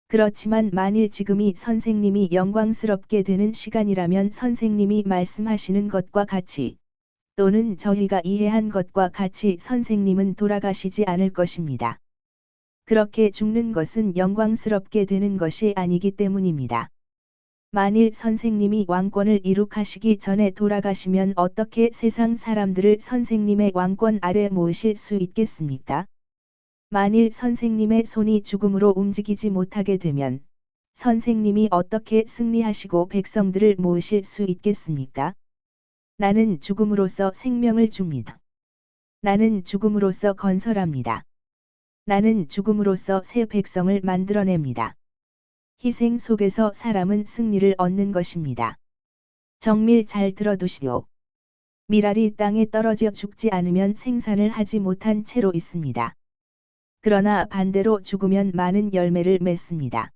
A: 그렇지만 만일 지금이 선생님이 영광스럽게 되는 시간이라면 선생님이 말씀하시는 것과 같이, 또는 저희가 이해한 것과 같이 선생님은 돌아가시지 않을 것입니다. 그렇게 죽는 것은 영광스럽게 되는 것이 아니기 때문입니다. 만일 선생님이 왕권을 이룩하시기 전에 돌아가시면 어떻게 세상 사람들을 선생님의 왕권 아래 모실 수 있겠습니까? 만일 선생님의 손이 죽음으로 움직이지 못하게 되면 선생님이 어떻게 승리하시고 백성들을 모으실 수 있겠습니까? 나는 죽음으로써 생명을 줍니다. 나는 죽음으로써 건설합니다. 나는 죽음으로써 새 백성을 만들어냅니다. 희생 속에서 사람은 승리를 얻는 것입니다. 정밀 잘 들어두시오. 밀알이 땅에 떨어져 죽지 않으면 생산을 하지 못한 채로 있습니다. 그러나 반대로 죽으면 많은 열매를 맺습니다.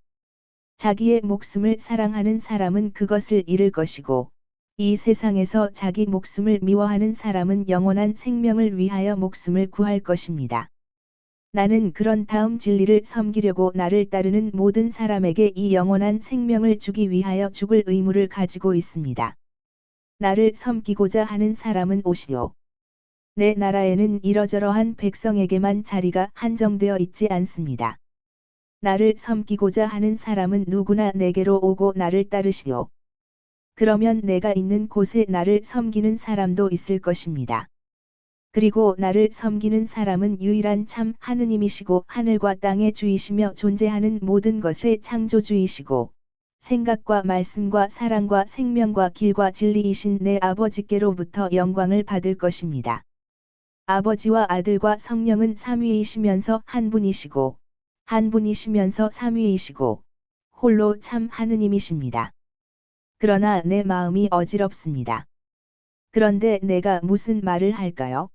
A: 자기의 목숨을 사랑하는 사람은 그것을 잃을 것이고, 이 세상에서 자기 목숨을 미워하는 사람은 영원한 생명을 위하여 목숨을 구할 것입니다. 나는 그런 다음 진리를 섬기려고 나를 따르는 모든 사람에게 이 영원한 생명을 주기 위하여 죽을 의무를 가지고 있습니다. 나를 섬기고자 하는 사람은 오시오. 내 나라에는 이러저러한 백성에게만 자리가 한정되어 있지 않습니다. 나를 섬기고자 하는 사람은 누구나 내게로 오고 나를 따르시오. 그러면 내가 있는 곳에 나를 섬기는 사람도 있을 것입니다. 그리고 나를 섬기는 사람은 유일한 참 하느님이시고 하늘과 땅의 주이시며 존재하는 모든 것의 창조주이시고 생각과 말씀과 사랑과 생명과 길과 진리이신 내 아버지께로부터 영광을 받을 것입니다. 아버지와 아들과 성령은 삼위이시면서 한 분이시고 한 분이시면서 삼위이시고 홀로 참 하느님이십니다. 그러나 내 마음이 어지럽습니다. 그런데 내가 무슨 말을 할까요?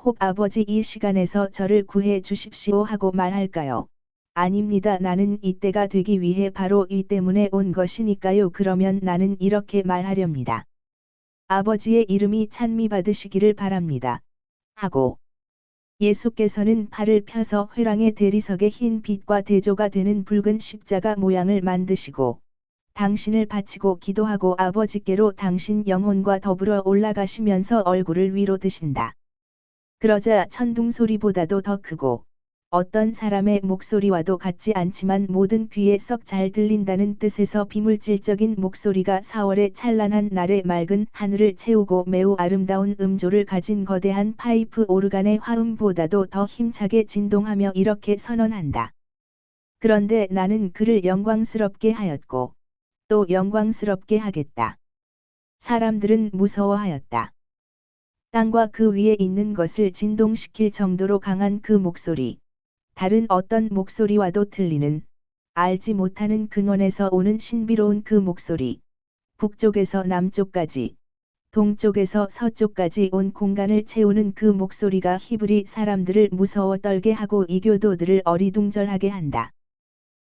A: 혹 아버지 이 시간에서 저를 구해 주십시오 하고 말할까요? 아닙니다. 나는 이때가 되기 위해 바로 이 때문에 온 것이니까요. 그러면 나는 이렇게 말하렵니다. 아버지의 이름이 찬미받으시기를 바랍니다. 하고 예수께서는 팔을 펴서 회랑의 대리석에 흰 빛과 대조가 되는 붉은 십자가 모양을 만드시고 당신을 바치고 기도하고 아버지께로 당신 영혼과 더불어 올라가시면서 얼굴을 위로 드신다. 그러자 천둥 소리보다도 더 크고 어떤 사람의 목소리와도 같지 않지만 모든 귀에 썩 잘 들린다는 뜻에서 비물질적인 목소리가 4월의 찬란한 날의 맑은 하늘을 채우고 매우 아름다운 음조를 가진 거대한 파이프 오르간의 화음보다도 더 힘차게 진동하며 이렇게 선언한다. 그런데 나는 그를 영광스럽게 하였고 또 영광스럽게 하겠다. 사람들은 무서워하였다. 땅과 그 위에 있는 것을 진동시킬 정도로 강한 그 목소리. 다른 어떤 목소리와도 틀리는, 알지 못하는 근원에서 오는 신비로운 그 목소리. 북쪽에서 남쪽까지, 동쪽에서 서쪽까지 온 공간을 채우는 그 목소리가 히브리 사람들을 무서워 떨게 하고 이교도들을 어리둥절하게 한다.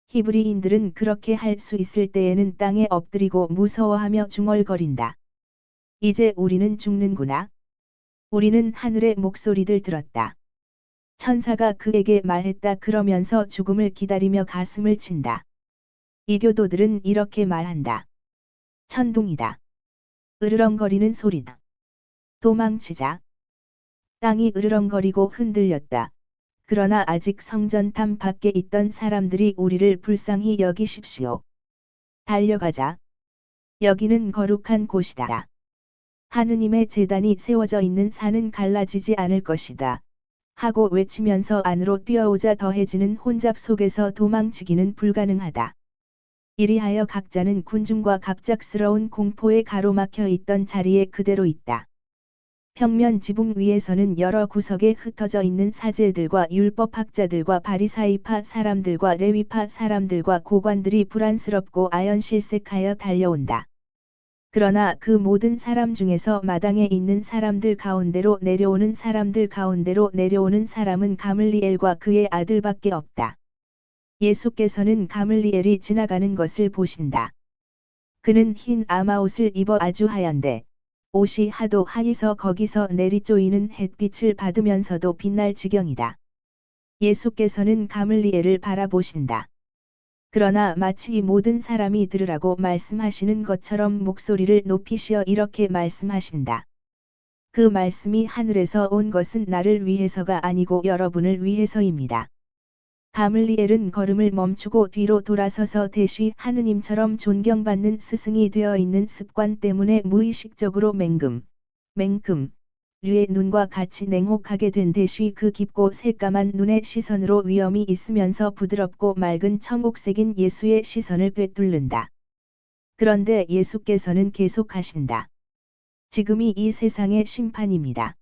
A: 히브리인들은 그렇게 할 수 있을 때에는 땅에 엎드리고 무서워하며 중얼거린다. 이제 우리는 죽는구나. 우리는 하늘의 목소리들 들었다. 천사가 그에게 말했다. 그러면서 죽음을 기다리며 가슴을 친다. 이교도들은 이렇게 말한다. 천둥이다. 으르렁거리는 소리다. 도망치자. 땅이 으르렁거리고 흔들렸다. 그러나 아직 성전탐 밖에 있던 사람들이 우리를 불쌍히 여기십시오. 달려가자. 여기는 거룩한 곳이다. 하느님의 제단이 세워져 있는 산은 갈라지지 않을 것이다. 하고 외치면서 안으로 뛰어오자 더해지는 혼잡 속에서 도망치기는 불가능하다. 이리하여 각자는 군중과 갑작스러운 공포에 가로막혀 있던 자리에 그대로 있다. 평면 지붕 위에서는 여러 구석에 흩어져 있는 사제들과 율법학자들과 바리사이파 사람들과 레위파 사람들과 고관들이 불안스럽고 아연실색하여 달려온다. 그러나 그 모든 사람 중에서 마당에 있는 사람들 가운데로 내려오는 사람은 가물리엘과 그의 아들밖에 없다. 예수께서는 가물리엘이 지나가는 것을 보신다. 그는 흰 아마옷을 입어 아주 하얀데 옷이 하도 하여서 거기서 내리쪼이는 햇빛을 받으면서도 빛날 지경이다. 예수께서는 가물리엘을 바라보신다. 그러나 마치 모든 사람이 들으라고 말씀하시는 것처럼 목소리를 높이시어 이렇게 말씀하신다. 그 말씀이 하늘에서 온 것은 나를 위해서가 아니고 여러분을 위해서입니다. 가물리엘은 걸음을 멈추고 뒤로 돌아서서 대쉬 하느님처럼 존경받는 스승이 되어 있는 습관 때문에 무의식적으로 맹금, 류의 눈과 같이 냉혹하게 된 대쉬 그 깊고 새까만 눈의 시선으로 위엄이 있으면서 부드럽고 맑은 청옥색인 예수의 시선을 꿰뚫는다. 그런데 예수께서는 계속하신다. 지금이 이 세상의 심판입니다.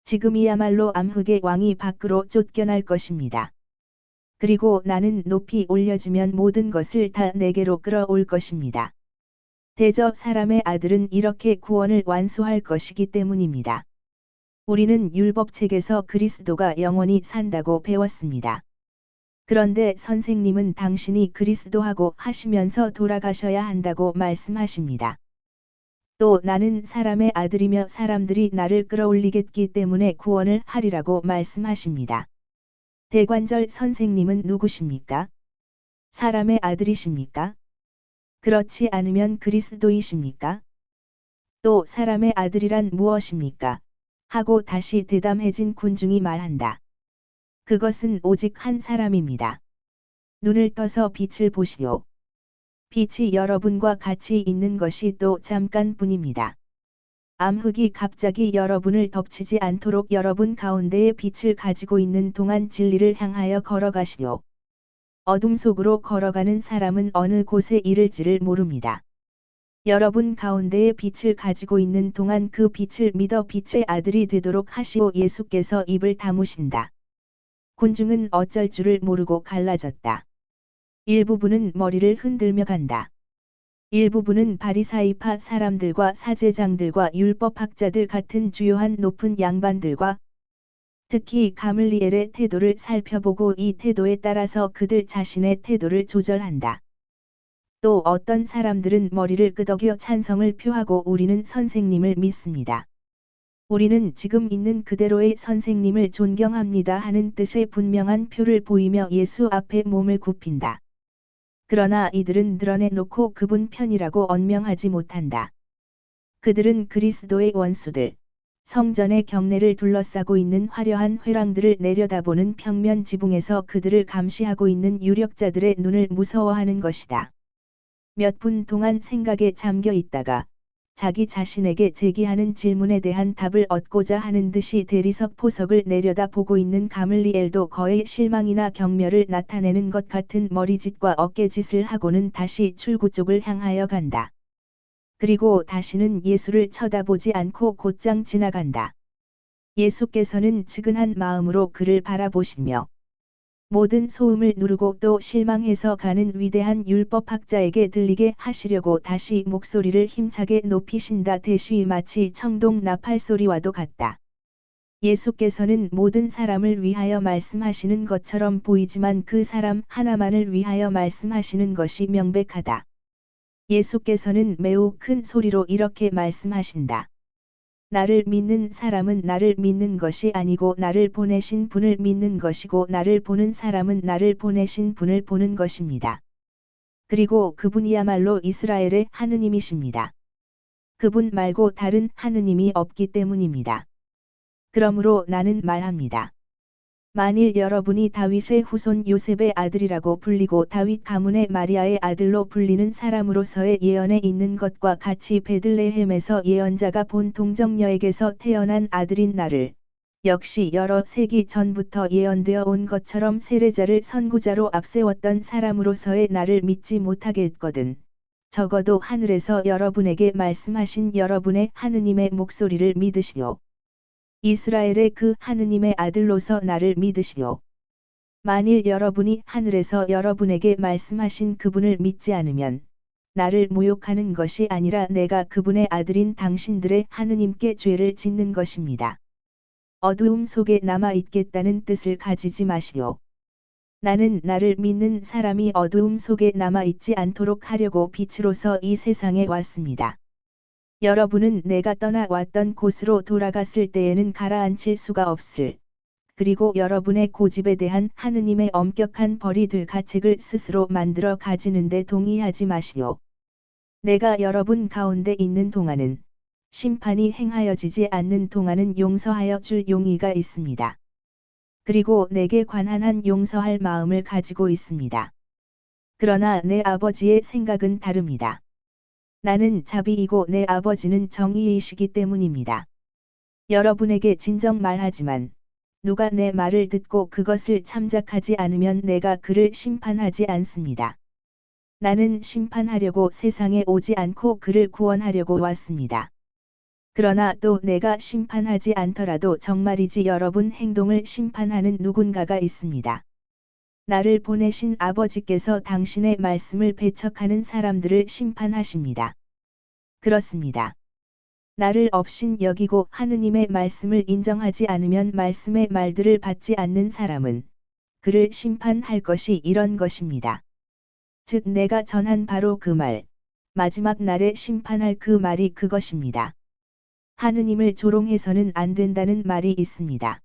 A: 지금이야말로 암흑의 왕이 밖으로 쫓겨날 것입니다. 그리고 나는 높이 올려지면 모든 것을 다 내게로 끌어올 것입니다. 대저 사람의 아들은 이렇게 구원을 완수할 것이기 때문입니다. 우리는 율법책에서 그리스도가 영원히 산다고 배웠습니다. 그런데 선생님은 당신이 그리스도하고 하시면서 돌아가셔야 한다고 말씀하십니다. 또 나는 사람의 아들이며 사람들이 나를 끌어올리겠기 때문에 구원을 하리라고 말씀하십니다. 대관절 선생님은 누구십니까? 사람의 아들이십니까? 그렇지 않으면 그리스도이십니까? 또 사람의 아들이란 무엇입니까? 하고 다시 대담해진 군중이 말한다. 그것은 오직 한 사람입니다. 눈을 떠서 빛을 보시오. 빛이 여러분과 같이 있는 것이 또 잠깐뿐입니다. 암흑이 갑자기 여러분을 덮치지 않도록 여러분 가운데에 빛을 가지고 있는 동안 진리를 향하여 걸어가시오. 어둠 속으로 걸어가는 사람은 어느 곳에 이를지를 모릅니다. 여러분 가운데에 빛을 가지고 있는 동안 그 빛을 믿어 빛의 아들이 되도록 하시오. 예수께서 입을 다무신다. 군중은 어쩔 줄을 모르고 갈라졌다. 일부분은 머리를 흔들며 간다. 일부분은 바리사이파 사람들과 사제장들과 율법학자들 같은 주요한 높은 양반들과 특히 가물리엘의 태도를 살펴보고 이 태도에 따라서 그들 자신의 태도를 조절한다. 또 어떤 사람들은 머리를 끄덕여 찬성을 표하고 우리는 선생님을 믿습니다. 우리는 지금 있는 그대로의 선생님을 존경합니다 하는 뜻의 분명한 표를 보이며 예수 앞에 몸을 굽힌다. 그러나 이들은 드러내놓고 그분 편이라고 언명하지 못한다. 그들은 그리스도의 원수들, 성전의 경내를 둘러싸고 있는 화려한 회랑들을 내려다보는 평면 지붕에서 그들을 감시하고 있는 유력자들의 눈을 무서워하는 것이다. 몇 분 동안 생각에 잠겨 있다가 자기 자신에게 제기하는 질문에 대한 답을 얻고자 하는 듯이 대리석 포석을 내려다보고 있는 가물리엘도 거의 실망이나 경멸을 나타내는 것 같은 머리짓과 어깨짓을 하고는 다시 출구 쪽을 향하여 간다. 그리고 다시는 예수를 쳐다보지 않고 곧장 지나간다. 예수께서는 측은한 마음으로 그를 바라보시며 모든 소음을 누르고 또 실망해서 가는 위대한 율법학자에게 들리게 하시려고 다시 목소리를 힘차게 높이신다. 대시 마치 청동 나팔 소리와도 같다. 예수께서는 모든 사람을 위하여 말씀하시는 것처럼 보이지만 그 사람 하나만을 위하여 말씀하시는 것이 명백하다. 예수께서는 매우 큰 소리로 이렇게 말씀하신다. 나를 믿는 사람은 나를 믿는 것이 아니고 나를 보내신 분을 믿는 것이고 나를 보는 사람은 나를 보내신 분을 보는 것입니다. 그리고 그분이야말로 이스라엘의 하느님이십니다. 그분 말고 다른 하느님이 없기 때문입니다. 그러므로 나는 말합니다. 만일 여러분이 다윗의 후손 요셉의 아들이라고 불리고 다윗 가문의 마리아의 아들로 불리는 사람으로서의 예언에 있는 것과 같이 베들레헴에서 예언자가 본 동정녀에게서 태어난 아들인 나를 역시 여러 세기 전부터 예언되어 온 것처럼 세례자를 선구자로 앞세웠던 사람으로서의 나를 믿지 못하겠거든. 적어도 하늘에서 여러분에게 말씀하신 여러분의 하느님의 목소리를 믿으시오. 이스라엘의 그 하느님의 아들로서 나를 믿으시오. 만일 여러분이 하늘에서 여러분에게 말씀하신 그분을 믿지 않으면 나를 모욕하는 것이 아니라 내가 그분의 아들인 당신들의 하느님께 죄를 짓는 것입니다. 어두움 속에 남아 있겠다는 뜻을 가지지 마시오. 나는 나를 믿는 사람이 어두움 속에 남아 있지 않도록 하려고 빛으로서 이 세상에 왔습니다. 여러분은 내가 떠나왔던 곳으로 돌아갔을 때에는 가라앉힐 수가 없을. 그리고 여러분의 고집에 대한 하느님의 엄격한 벌이 될 가책을 스스로 만들어 가지는데 동의하지 마시오. 내가 여러분 가운데 있는 동안은 심판이 행하여지지 않는 동안은 용서하여 줄 용의가 있습니다. 그리고 내게 관한 한 용서할 마음을 가지고 있습니다. 그러나 내 아버지의 생각은 다릅니다. 나는 자비이고 내 아버지는 정의이시기 때문입니다. 여러분에게 진정 말하지만 누가 내 말을 듣고 그것을 참작하지 않으면 내가 그를 심판하지 않습니다. 나는 심판하려고 세상에 오지 않고 그를 구원하려고 왔습니다. 그러나 또 내가 심판하지 않더라도 정말이지 여러분 행동을 심판하는 누군가가 있습니다. 나를 보내신 아버지께서 당신의 말씀을 배척하는 사람들을 심판하십니다. 그렇습니다. 나를 업신 여기고 하느님의 말씀을 인정하지 않으면 말씀의 말들을 받지 않는 사람은 그를 심판할 것이 이런 것입니다. 즉 내가 전한 바로 그 말, 마지막 날에 심판할 그 말이 그것입니다. 하느님을 조롱해서는 안 된다는 말이 있습니다.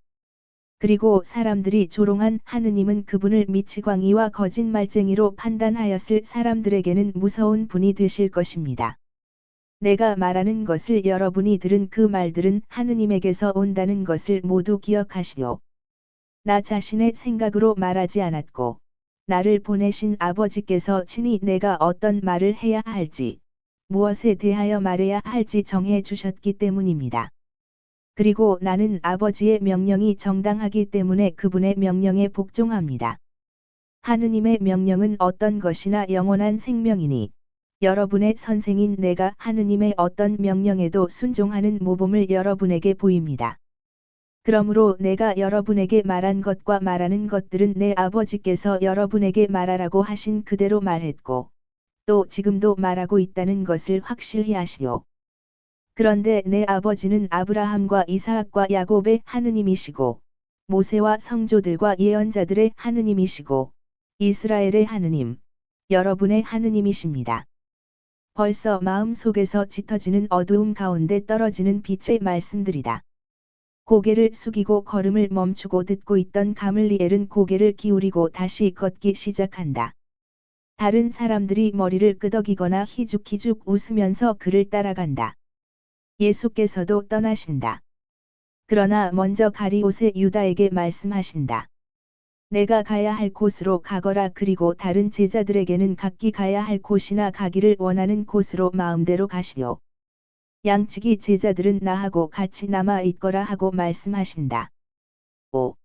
A: 그리고 사람들이 조롱한 하느님은 그분을 미치광이와 거짓말쟁이로 판단하였을 사람들에게는 무서운 분이 되실 것입니다. 내가 말하는 것을 여러분이 들은 그 말들은 하느님에게서 온다는 것을 모두 기억하시오. 나 자신의 생각으로 말하지 않았고, 나를 보내신 아버지께서 친히 내가 어떤 말을 해야 할지, 무엇에 대하여 말해야 할지 정해 주셨기 때문입니다. 그리고 나는 아버지의 명령이 정당하기 때문에 그분의 명령에 복종합니다. 하느님의 명령은 어떤 것이나 영원한 생명이니 여러분의 선생인 내가 하느님의 어떤 명령에도 순종하는 모범을 여러분에게 보입니다. 그러므로 내가 여러분에게 말한 것과 말하는 것들은 내 아버지께서 여러분에게 말하라고 하신 그대로 말했고 또 지금도 말하고 있다는 것을 확실히 아시오. 그런데 내 아버지는 아브라함과 이삭과 야곱의 하느님이시고 모세와 성조들과 예언자들의 하느님이시고 이스라엘의 하느님, 여러분의 하느님이십니다. 벌써 마음 속에서 짙어지는 어두움 가운데 떨어지는 빛의 말씀들이다. 고개를 숙이고 걸음을 멈추고 듣고 있던 가물리엘은 고개를 기울이고 다시 걷기 시작한다. 다른 사람들이 머리를 끄덕이거나 희죽희죽 웃으면서 그를 따라간다. 예수께서도 떠나신다. 그러나 먼저 가리옷의 유다에게 말씀하신다. 내가 가야 할 곳으로 가거라. 그리고 다른 제자들에게는 각기 가야 할 곳이나 가기를 원하는 곳으로 마음대로 가시오. 양치기 제자들은 나하고 같이 남아 있거라 하고 말씀하신다. 5.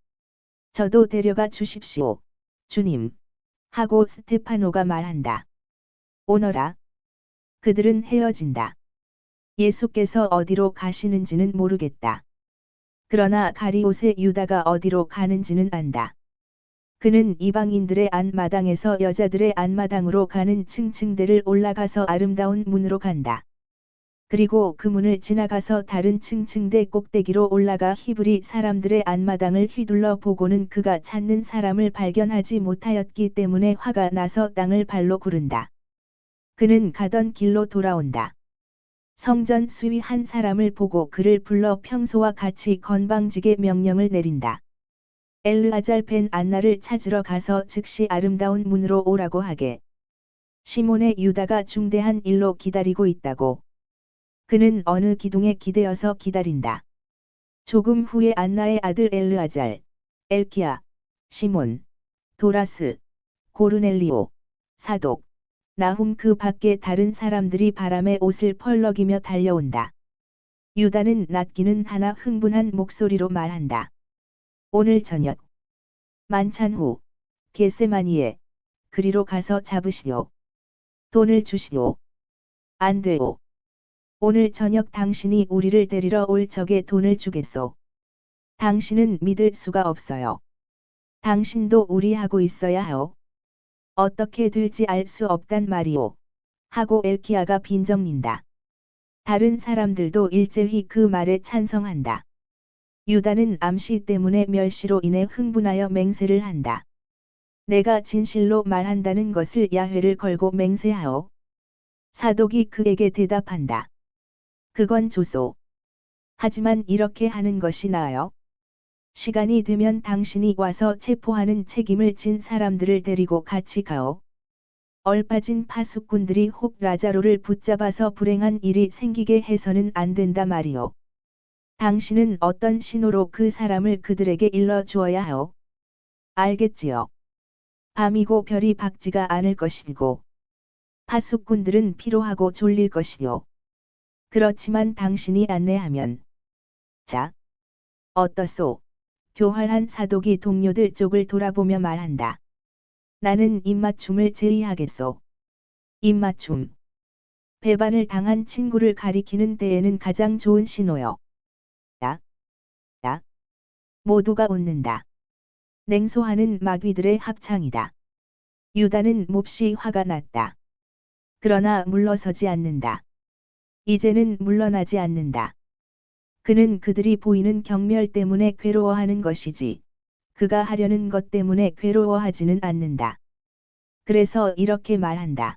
A: 저도 데려가 주십시오, 주님. 하고 스테파노가 말한다. 오너라. 그들은 헤어진다. 예수께서 어디로 가시는지는 모르겠다. 그러나 가리옷의 유다가 어디로 가는지는 안다. 그는 이방인들의 안마당에서 여자들의 안마당으로 가는 층층대를 올라가서 아름다운 문으로 간다. 그리고 그 문을 지나가서 다른 층층대 꼭대기로 올라가 히브리 사람들의 안마당을 휘둘러 보고는 그가 찾는 사람을 발견하지 못하였기 때문에 화가 나서 땅을 발로 구른다. 그는 가던 길로 돌아온다. 성전 수위 한 사람을 보고 그를 불러 평소와 같이 건방지게 명령을 내린다. 엘르아잘 벤 안나를 찾으러 가서 즉시 아름다운 문으로 오라고 하게. 시몬의 유다가 중대한 일로 기다리고 있다고. 그는 어느 기둥에 기대어서 기다린다. 조금 후에 안나의 아들 엘르아잘, 엘키야, 시몬, 도라스, 고르넬리오, 사독, 나훔 그 밖에 다른 사람들이 바람에 옷을 펄럭이며 달려온다. 유다는 낫기는 하나 흥분한 목소리로 말한다. 오늘 저녁 만찬 후 겟세마니에 그리로 가서 잡으시오. 돈을 주시오. 안 돼오. 오늘 저녁 당신이 우리를 데리러 올 적에 돈을 주겠소. 당신은 믿을 수가 없어요. 당신도 우리하고 있어야 하오. 어떻게 될지 알 수 없단 말이오. 하고 엘키야가 빈정닌다. 다른 사람들도 일제히 그 말에 찬성한다. 유다는 암시 때문에 멸시로 인해 흥분하여 맹세를 한다. 내가 진실로 말한다는 것을 야훼를 걸고 맹세하오. 사독이 그에게 대답한다. 그건 조소. 하지만 이렇게 하는 것이 나아요. 시간이 되면 당신이 와서 체포하는 책임을 진 사람들을 데리고 같이 가오. 얼빠진 파수꾼들이 혹 라자로를 붙잡아서 불행한 일이 생기게 해서는 안 된다 말이오. 당신은 어떤 신호로 그 사람을 그들에게 일러 주어야 하오. 알겠지요. 밤이고 별이 밝지가 않을 것이고 파수꾼들은 피로하고 졸릴 것이요. 그렇지만 당신이 안내하면. 자, 어떠소? 교활한 사독이 동료들 쪽을 돌아보며 말한다. 나는 입맞춤을 제의하겠소. 입맞춤. 배반을 당한 친구를 가리키는 데에는 가장 좋은 신호요. 야, 야. 모두가 웃는다. 냉소하는 마귀들의 합창이다. 유다는 몹시 화가 났다. 그러나 물러서지 않는다. 이제는 물러나지 않는다. 그는 그들이 보이는 경멸 때문에 괴로워하는 것이지, 그가 하려는 것 때문에 괴로워하지는 않는다. 그래서 이렇게 말한다.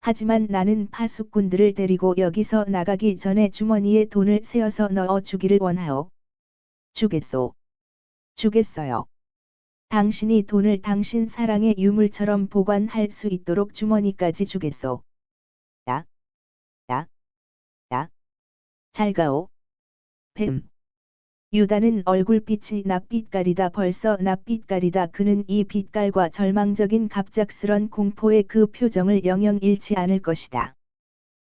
A: 하지만 나는 파수꾼들을 데리고 여기서 나가기 전에 주머니에 돈을 세어서 넣어 주기를 원하오. 주겠소. 주겠어요. 당신이 돈을 당신 사랑의 유물처럼 보관할 수 있도록 주머니까지 주겠소. 야, 야, 야. 잘 가오. 뱀. 유다는 얼굴빛이 낯빛깔이다. 벌써 낯빛깔이다. 그는 이 빛깔과 절망적인 갑작스런 공포의 그 표정을 영영 잃지 않을 것이다.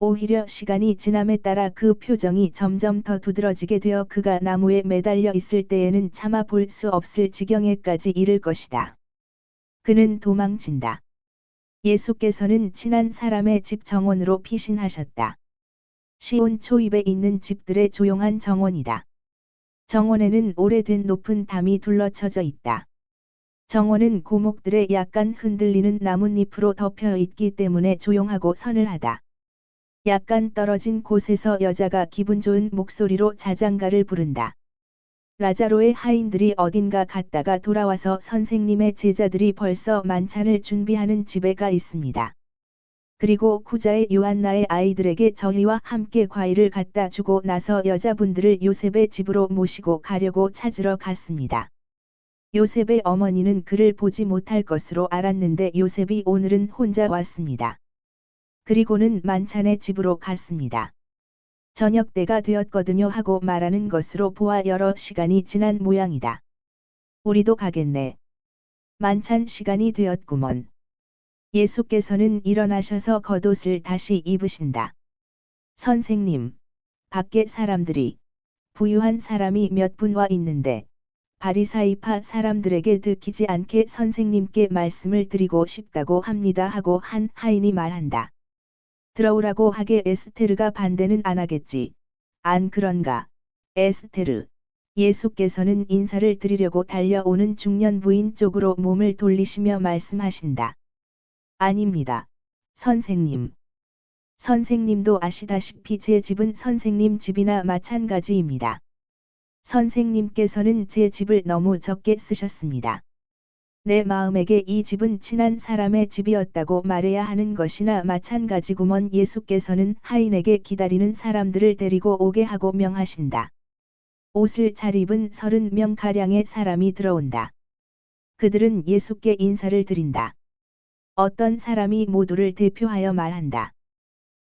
A: 오히려 시간이 지남에 따라 그 표정이 점점 더 두드러지게 되어 그가 나무에 매달려 있을 때에는 차마 볼 수 없을 지경에까지 이를 것이다. 그는 도망친다. 예수께서는 친한 사람의 집 정원으로 피신하셨다. 시온 초입에 있는 집들의 조용한 정원이다. 정원에는 오래된 높은 담이 둘러쳐져 있다. 정원은 고목들의 약간 흔들리는 나뭇잎으로 덮여 있기 때문에 조용하고 서늘하다. 약간 떨어진 곳에서 여자가 기분 좋은 목소리로 자장가를 부른다. 라자로의 하인들이 어딘가 갔다가 돌아와서 선생님의 제자들이 벌써 만찬을 준비하는 집에 가 있습니다. 그리고 구자의 요한나의 아이들에게 저희와 함께 과일을 갖다 주고 나서 여자분들을 요셉의 집으로 모시고 가려고 찾으러 갔습니다. 요셉의 어머니는 그를 보지 못할 것으로 알았는데 요셉이 오늘은 혼자 왔습니다. 그리고는 만찬의 집으로 갔습니다. 저녁 때가 되었거든요 하고 말하는 것으로 보아 여러 시간이 지난 모양이다. 우리도 가겠네. 만찬 시간이 되었구먼. 예수께서는 일어나셔서 겉옷을 다시 입으신다. 선생님, 밖에 사람들이 부유한 사람이 몇 분 와 있는데 바리사이파 사람들에게 들키지 않게 선생님께 말씀을 드리고 싶다고 합니다 하고 한 하인이 말한다. 들어오라고 하게 에스테르가 반대는 안 하겠지. 안 그런가? 에스테르. 예수께서는 인사를 드리려고 달려오는 중년 부인 쪽으로 몸을 돌리시며 말씀하신다. 아닙니다. 선생님. 선생님도 아시다시피 제 집은 선생님 집이나 마찬가지입니다. 선생님께서는 제 집을 너무 적게 쓰셨습니다. 내 마음에게 이 집은 친한 사람의 집이었다고 말해야 하는 것이나 마찬가지구먼. 예수께서는 하인에게 기다리는 사람들을 데리고 오게 하고 명하신다. 옷을 잘 입은 30명가량의 사람이 들어온다. 그들은 예수께 인사를 드린다. 어떤 사람이 모두를 대표하여 말한다.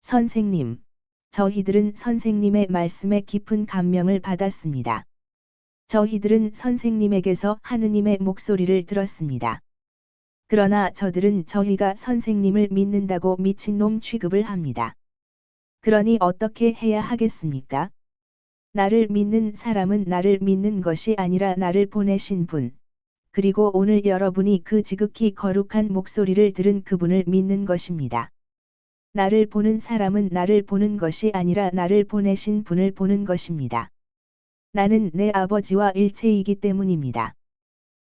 A: 선생님, 저희들은 선생님의 말씀에 깊은 감명을 받았습니다. 저희들은 선생님에게서 하느님의 목소리를 들었습니다. 그러나 저들은 저희가 선생님을 믿는다고 미친놈 취급을 합니다. 그러니 어떻게 해야 하겠습니까? 나를 믿는 사람은 나를 믿는 것이 아니라 나를 보내신 분, 그리고 오늘 여러분이 그 지극히 거룩한 목소리를 들은 그분을 믿는 것입니다. 나를 보는 사람은 나를 보는 것이 아니라 나를 보내신 분을 보는 것입니다. 나는 내 아버지와 일체이기 때문입니다.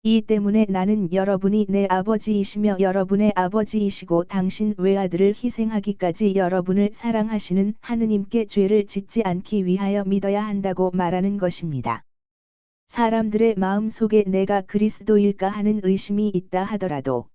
A: 이 때문에 나는 여러분이 내 아버지이시며 여러분의 아버지이시고 당신 외아들을 희생하기까지 여러분을 사랑하시는 하느님께 죄를 짓지 않기 위하여 믿어야 한다고 말하는 것입니다. 사람들의 마음 속에 내가 그리스도일까 하는 의심이 있다 하더라도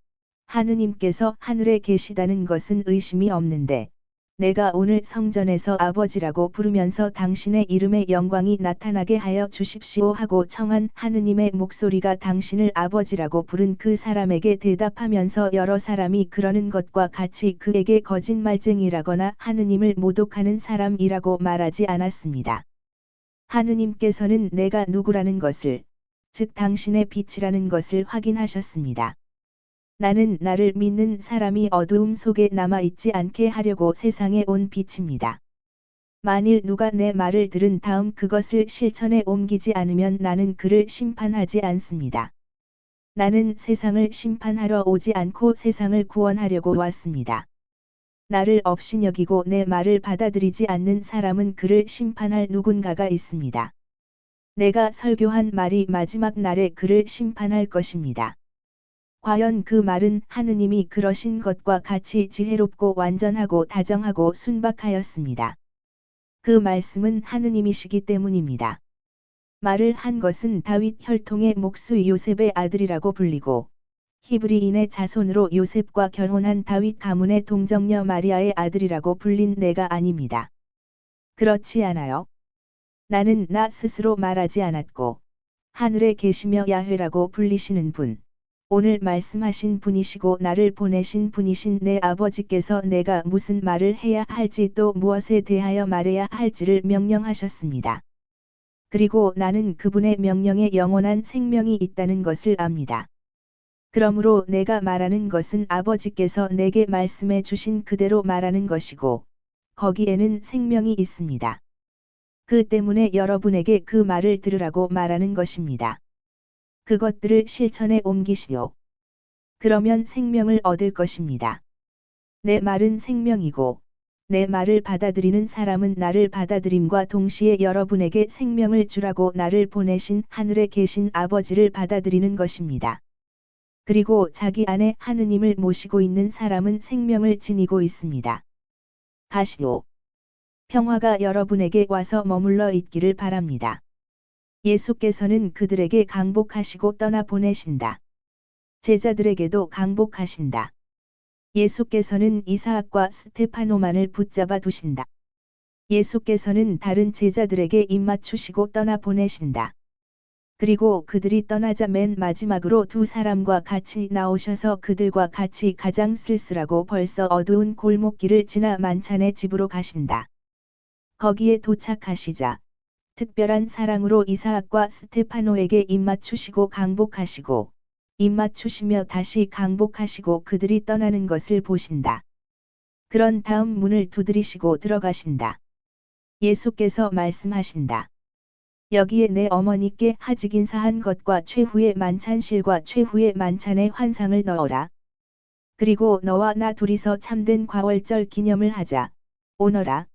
A: 하느님께서 하늘에 계시다는 것은 의심이 없는데 내가 오늘 성전에서 아버지라고 부르면서 당신의 이름의 영광이 나타나게 하여 주십시오 하고 청한 하느님의 목소리가 당신을 아버지라고 부른 그 사람에게 대답하면서 여러 사람이 그러는 것과 같이 그에게 거짓말쟁이라거나 하느님을 모독하는 사람이라고 말하지 않았습니다. 하느님께서는 내가 누구라는 것을, 즉 당신의 빛이라는 것을 확인하셨습니다. 나는 나를 믿는 사람이 어두움 속에 남아있지 않게 하려고 세상에 온 빛입니다. 만일 누가 내 말을 들은 다음 그것을 실천에 옮기지 않으면 나는 그를 심판하지 않습니다. 나는 세상을 심판하러 오지 않고 세상을 구원하려고 왔습니다. 나를 업신여기고 내 말을 받아들이지 않는 사람은 그를 심판할 누군가가 있습니다. 내가 설교한 말이 마지막 날에 그를 심판할 것입니다. 과연 그 말은 하느님이 그러신 것과 같이 지혜롭고 완전하고 다정하고 순박하였습니다. 그 말씀은 하느님이시기 때문입니다. 말을 한 것은 다윗 혈통의 목수 요셉의 아들이라고 불리고 히브리인의 자손으로 요셉과 결혼한 다윗 가문의 동정녀 마리아의 아들이라고 불린 내가 아닙니다. 그렇지 않아요? 나는 나 스스로 말하지 않았고 하늘에 계시며 야훼라고 불리시는 분, 오늘 말씀하신 분이시고 나를 보내신 분이신 내 아버지께서 내가 무슨 말을 해야 할지 또 무엇에 대하여 말해야 할지를 명령하셨습니다. 그리고 나는 그분의 명령에 영원한 생명이 있다는 것을 압니다. 그러므로 내가 말하는 것은 아버지께서 내게 말씀해 주신 그대로 말하는 것이고 거기에는 생명이 있습니다. 그 때문에 여러분에게 그 말을 들으라고 말하는 것입니다. 그것들을 실천에 옮기시오. 그러면 생명을 얻을 것입니다. 내 말은 생명이고 내 말을 받아들이는 사람은 나를 받아들임과 동시에 여러분에게 생명을 주라고 나를 보내신 하늘에 계신 아버지를 받아들이는 것입니다. 그리고 자기 안에 하느님을 모시고 있는 사람은 생명을 지니고 있습니다. 가시오. 평화가 여러분에게 와서 머물러 있기를 바랍니다. 예수께서는 그들에게 강복하시고 떠나 보내신다. 제자들에게도 강복하신다. 예수께서는 이사학과 스테파노만을 붙잡아 두신다. 예수께서는 다른 제자들에게 입맞추시고 떠나 보내신다. 그리고 그들이 떠나자 맨 마지막으로 두 사람과 같이 나오셔서 그들과 같이 가장 쓸쓸하고 벌써 어두운 골목길을 지나 만찬의 집으로 가신다. 거기에 도착하시자 특별한 사랑으로 이사학과 스테파노에게 입맞추시고 강복하시고 입맞추시며 다시 강복하시고 그들이 떠나는 것을 보신다. 그런 다음 문을 두드리시고 들어가신다. 예수께서 말씀하신다. 여기에 내 어머니께 하직 인사한 것과 최후의 만찬실과 최후의 만찬의 환상을 넣어라. 그리고 너와 나 둘이서 참된 과월절 기념을 하자. 오너라.